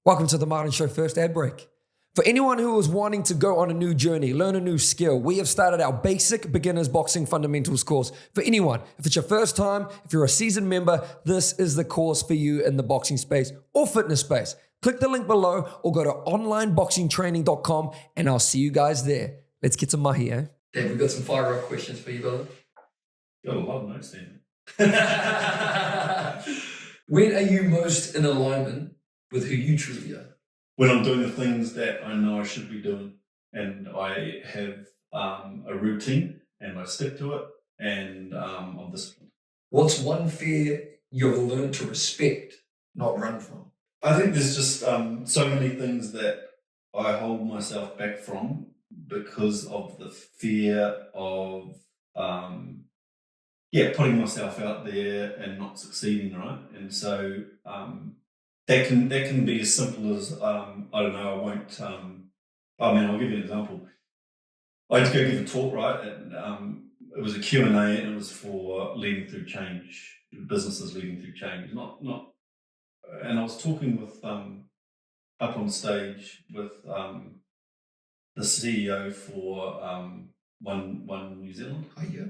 Speaker 1: Welcome to the Martin Show First Ad Break. For anyone who is wanting to go on a new journey, learn a new skill, we have started our basic beginners boxing fundamentals course. For anyone, if it's your first time, if you're a seasoned member, this is the course for you in the boxing space or fitness space. Click the link below or go to onlineboxingtraining.com and I'll see you guys there. Let's get to mahi, eh? Dave, we've got some fire up questions for you, brother.
Speaker 2: Got a lot of notes there.
Speaker 1: When are you most in alignment with who you truly are?
Speaker 2: When I'm doing the things that I know I should be doing, and I have a routine and I stick to it, and I'm disciplined.
Speaker 1: What's one fear you've learned to respect, not run from?
Speaker 2: I think there's just so many things that I hold myself back from because of the fear of putting myself out there and not succeeding, right? And so that can be as simple as I don't know. I won't. I'll give you an example. I had to go give a talk, right? And it was a Q&A, and it was for leading through change, businesses leading through change. Not. And I was talking with up on stage with the CEO for One New Zealand.
Speaker 1: Oh, yeah.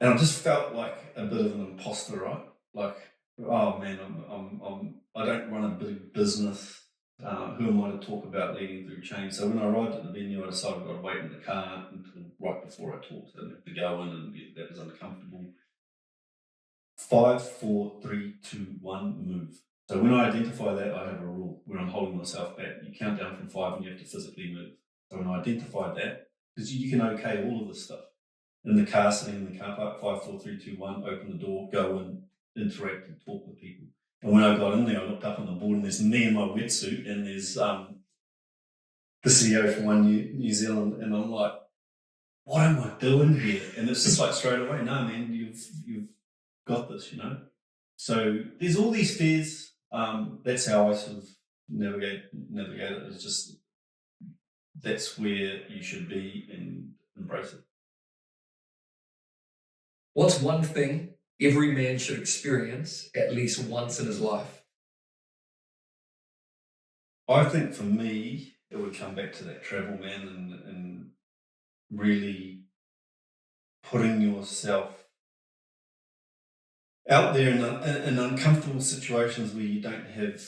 Speaker 2: And I just felt like a bit of an imposter, right? Like, oh man, I don't run a big business. Who am I to talk about leading through change? So when I arrived at the venue, I decided I'd wait in the car until right before I talked. I didn't have to go in and that was uncomfortable. 5, 4, 3, 2, 1, move. So when I identify that, I have a rule where I'm holding myself back. You count down from 5 and you have to physically move. So when I identified that, because you can okay all of this stuff. In the car, sitting in the car park, 5, 4, 3, 2, 1, open the door, go in, interact and talk with people. And when I got in there, I looked up on the board and there's me in my wetsuit and there's the CEO for One New Zealand, and I'm like, what am I doing here? And it's just like straight away, no man, you've got this, you know? So there's all these fears. That's how I sort of navigate it. It's just, that's where you should be and embrace it.
Speaker 1: What's one thing every man should experience at least once in his life?
Speaker 2: I think for me, it would come back to that travel, man, and really putting yourself out there in uncomfortable situations where you don't have,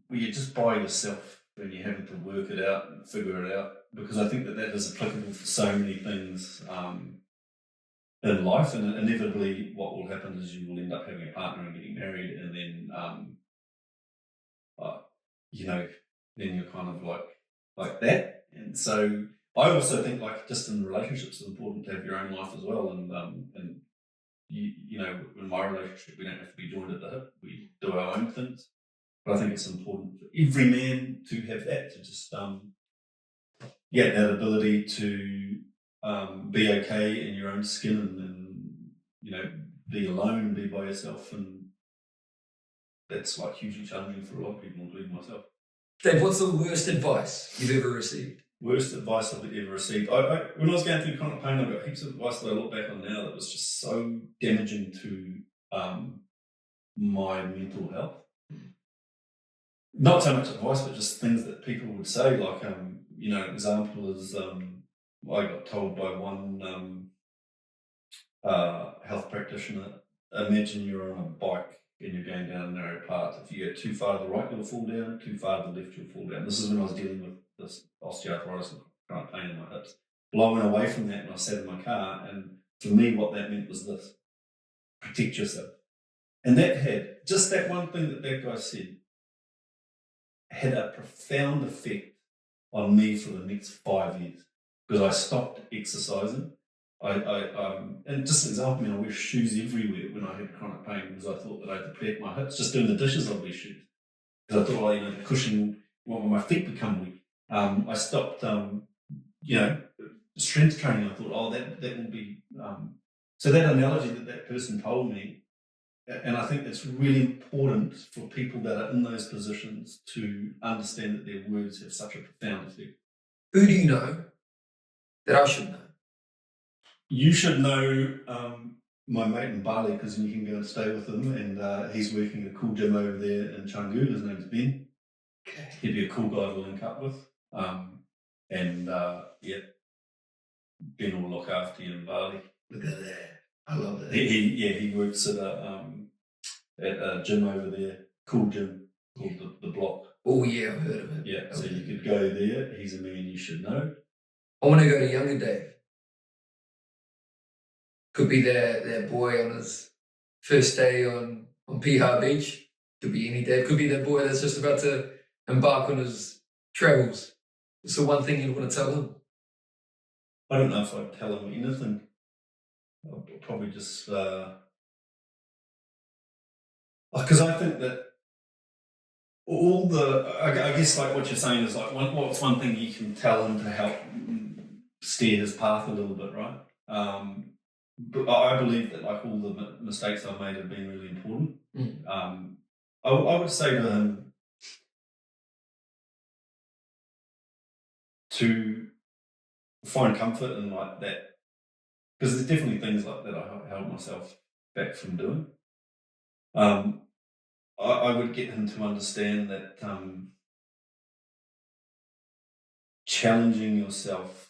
Speaker 2: where you're just by yourself and you're having to work it out and figure it out. Because I think that is applicable for so many things in life, and inevitably what will happen is you will end up having a partner and getting married, and then you know, then you're kind of like that. And so I also think like just in relationships it's important to have your own life as well, and you know, in my relationship we don't have to be joined at the hip, we do our own things, but I think it's important for every man to have that, to just that ability to be okay in your own skin and you know, be alone, be by yourself, and that's like hugely challenging for a lot of people, including myself.
Speaker 1: Dave, what's the worst advice you've ever received?
Speaker 2: Worst advice I've ever received. I when I was going through chronic pain, I got heaps of advice that I look back on now that was just so damaging to my mental health. Not so much advice, but just things that people would say. Like, you know, an example is I got told by one health practitioner, imagine you're on a bike and you're going down a narrow path. If you go too far to the right, you'll fall down. Too far to the left, you'll fall down. This is when I was dealing with this osteoarthritis and chronic pain in my hips. Well, I went away from that and I sat in my car, and for me, what that meant was this: protect yourself. And that had just that one thing that guy said had a profound effect on me for the next 5 years, because I stopped exercising. And just an example, I wear shoes everywhere when I had chronic pain because I thought that I had to protect my hips. Just doing the dishes, I'd wear shoes because I thought, you know, the cushion, well, my feet become weak. I stopped, you know, strength training. I thought, that will be. So that analogy that person told me, and I think it's really important for people that are in those positions to understand that their words have such a profound effect.
Speaker 1: Who do you know that I should know?
Speaker 2: You should know my mate in Bali, because you can go and stay with him, and he's working a cool gym over there in Canggu. His name's Ben.
Speaker 1: Okay.
Speaker 2: He'd be a cool guy to link up with. Ben will look after you in Bali.
Speaker 1: Look at that. I love that.
Speaker 2: He works at a gym over there, cool gym called the Block.
Speaker 1: Oh yeah, I've heard of it.
Speaker 2: Yeah, so you could go there. He's a man you should know.
Speaker 1: I want to go to younger Dave. Could be that boy on his first day on Piha Beach. Could be any Dave. Could be that boy that's just about to embark on his travels. What's the one thing you'd want to tell him?
Speaker 2: I don't know if I'd tell him anything. I'd probably just because I think that all I guess like what you're saying is like what's one thing you can tell him to help steer his path a little bit, right? But I believe that like all the mistakes I've made have been really important. I would say to him to find comfort in like that, because there's definitely things like that I held myself back from doing. I would get him to understand that challenging yourself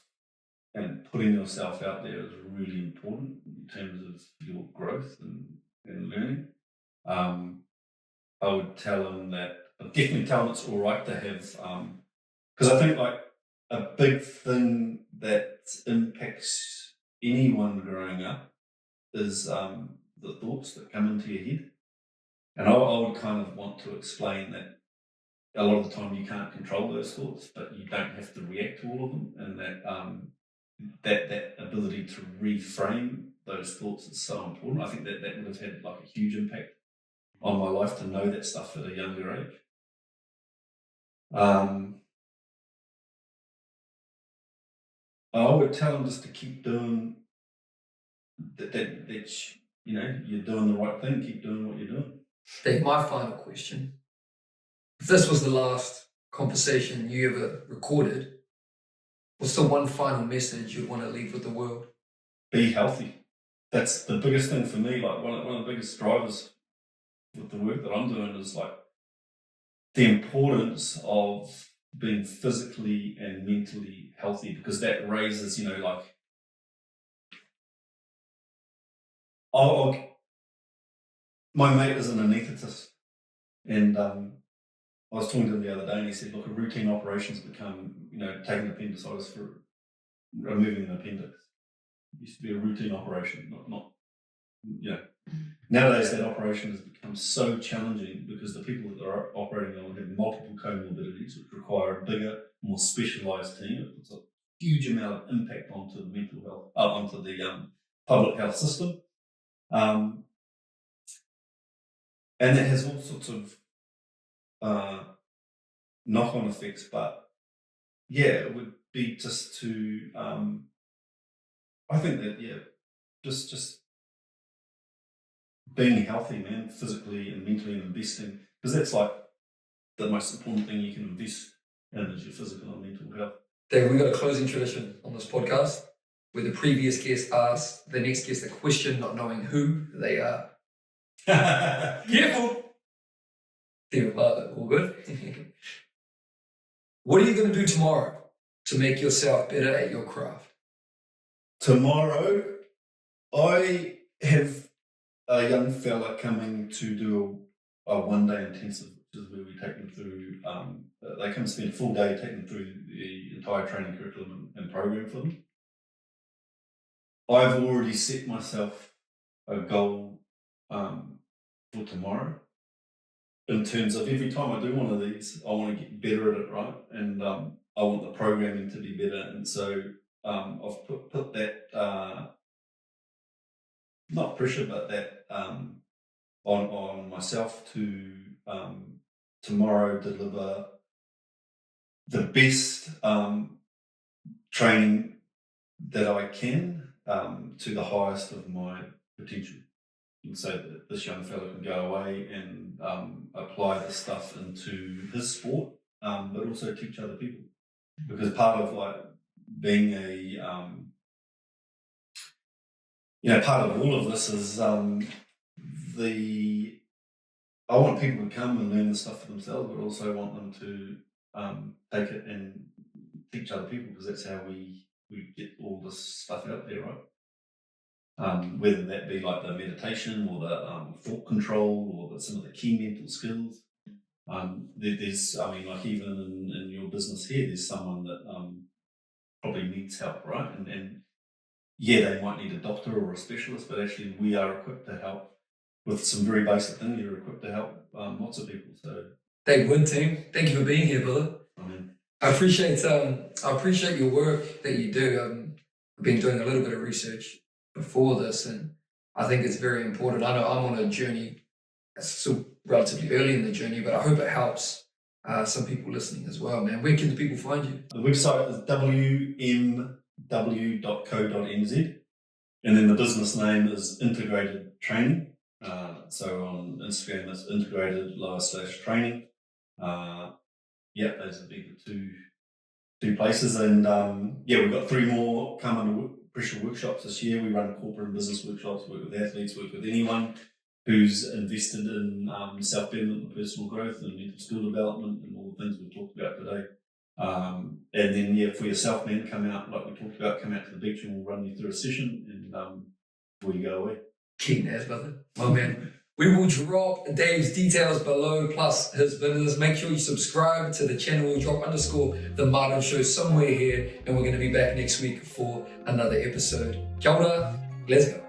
Speaker 2: and putting yourself out there is really important in terms of your growth and learning. I would tell them that, I'd definitely tell them it's all right to have, because I think like a big thing that impacts anyone growing up is the thoughts that come into your head. And I would kind of want to explain that a lot of the time you can't control those thoughts, but you don't have to react to all of them, and that ability to reframe those thoughts is so important. I think that would have had like a huge impact on my life to know that stuff at a younger age. I would tell them just to keep doing that you know, you're doing the right thing, keep doing what you're doing.
Speaker 1: Dave, my final question. If this was the last conversation you ever recorded, what's the one final message you'd want to leave with the world?
Speaker 2: Be healthy. That's the biggest thing for me. Like one of the biggest drivers with the work that I'm doing is like the importance of being physically and mentally healthy, because that raises, you know, like my mate is an anaesthetist, and I was talking to him the other day, and he said, look, a routine operation's become, you know, taking appendicitis for removing an appendix. It used to be a routine operation, not you know. Nowadays, that operation has become so challenging because the people that are operating on have multiple comorbidities, which require a bigger, more specialised team. It puts a huge amount of impact onto the mental health, onto the public health system. And that has all sorts of knock-on effects. But yeah, it would be just to, I think that, yeah, just being healthy, man, physically and mentally, and investing, because that's like the most important thing you can invest in is your physical and mental health.
Speaker 1: Dave, we've got a closing tradition on this podcast where the previous guest asks the next guest a question, not knowing who they are. Careful! All good? What are you going to do tomorrow to make yourself better at your craft?
Speaker 2: Tomorrow, I have a young fella coming to do a one-day intensive, which is where we take them through, they come spend a full day taking them through the entire training curriculum and program for them. I've already set myself a goal for tomorrow in terms of every time I do one of these, I want to get better at it, right? And I want the programming to be better. And so I've put that, not pressure, but that on myself to tomorrow deliver the best training that I can to the highest of my potential. And so that this young fellow can go away and apply this stuff into his sport, but also teach other people. Because part of like being a part of all of this is I want people to come and learn the stuff for themselves, but also want them to take it and teach other people, because that's how we get all this stuff out there, right? Whether that be like the meditation or the thought control or some of the key mental skills. There's, I mean, like even in your business here, there's someone that probably needs help, right? And yeah, they might need a doctor or a specialist, but actually we are equipped to help with some very basic things. You're equipped to help lots of people. So,
Speaker 1: Dave Wood team, thank you for being here, brother. I appreciate your work that you do. I've been doing a little bit of research before this, and I think it's very important. I know I'm on a journey. It's still relatively early in the journey, but I hope it helps some people listening as well, man. Where can the people find you?
Speaker 2: The website is wmw.co.nz, and then the business name is Integrated Training. So on Instagram, it's integrated_training. Those would be the two places. And we've got 3 more coming pressure workshops this year. We run corporate and business workshops, work with athletes, work with anyone who's invested in self-betterment and personal growth and mental skill development and all the things we've talked about today. And then, for yourself, man, come out, like we talked about, come out to the beach and we'll run you through a session and before you go away.
Speaker 1: Keen as, brother. My man. We will drop Dave's details below, plus his business. Make sure you subscribe to the channel. We'll drop _the Martin Show somewhere here, and we're going to be back next week for another episode. Kia ora. Let's go.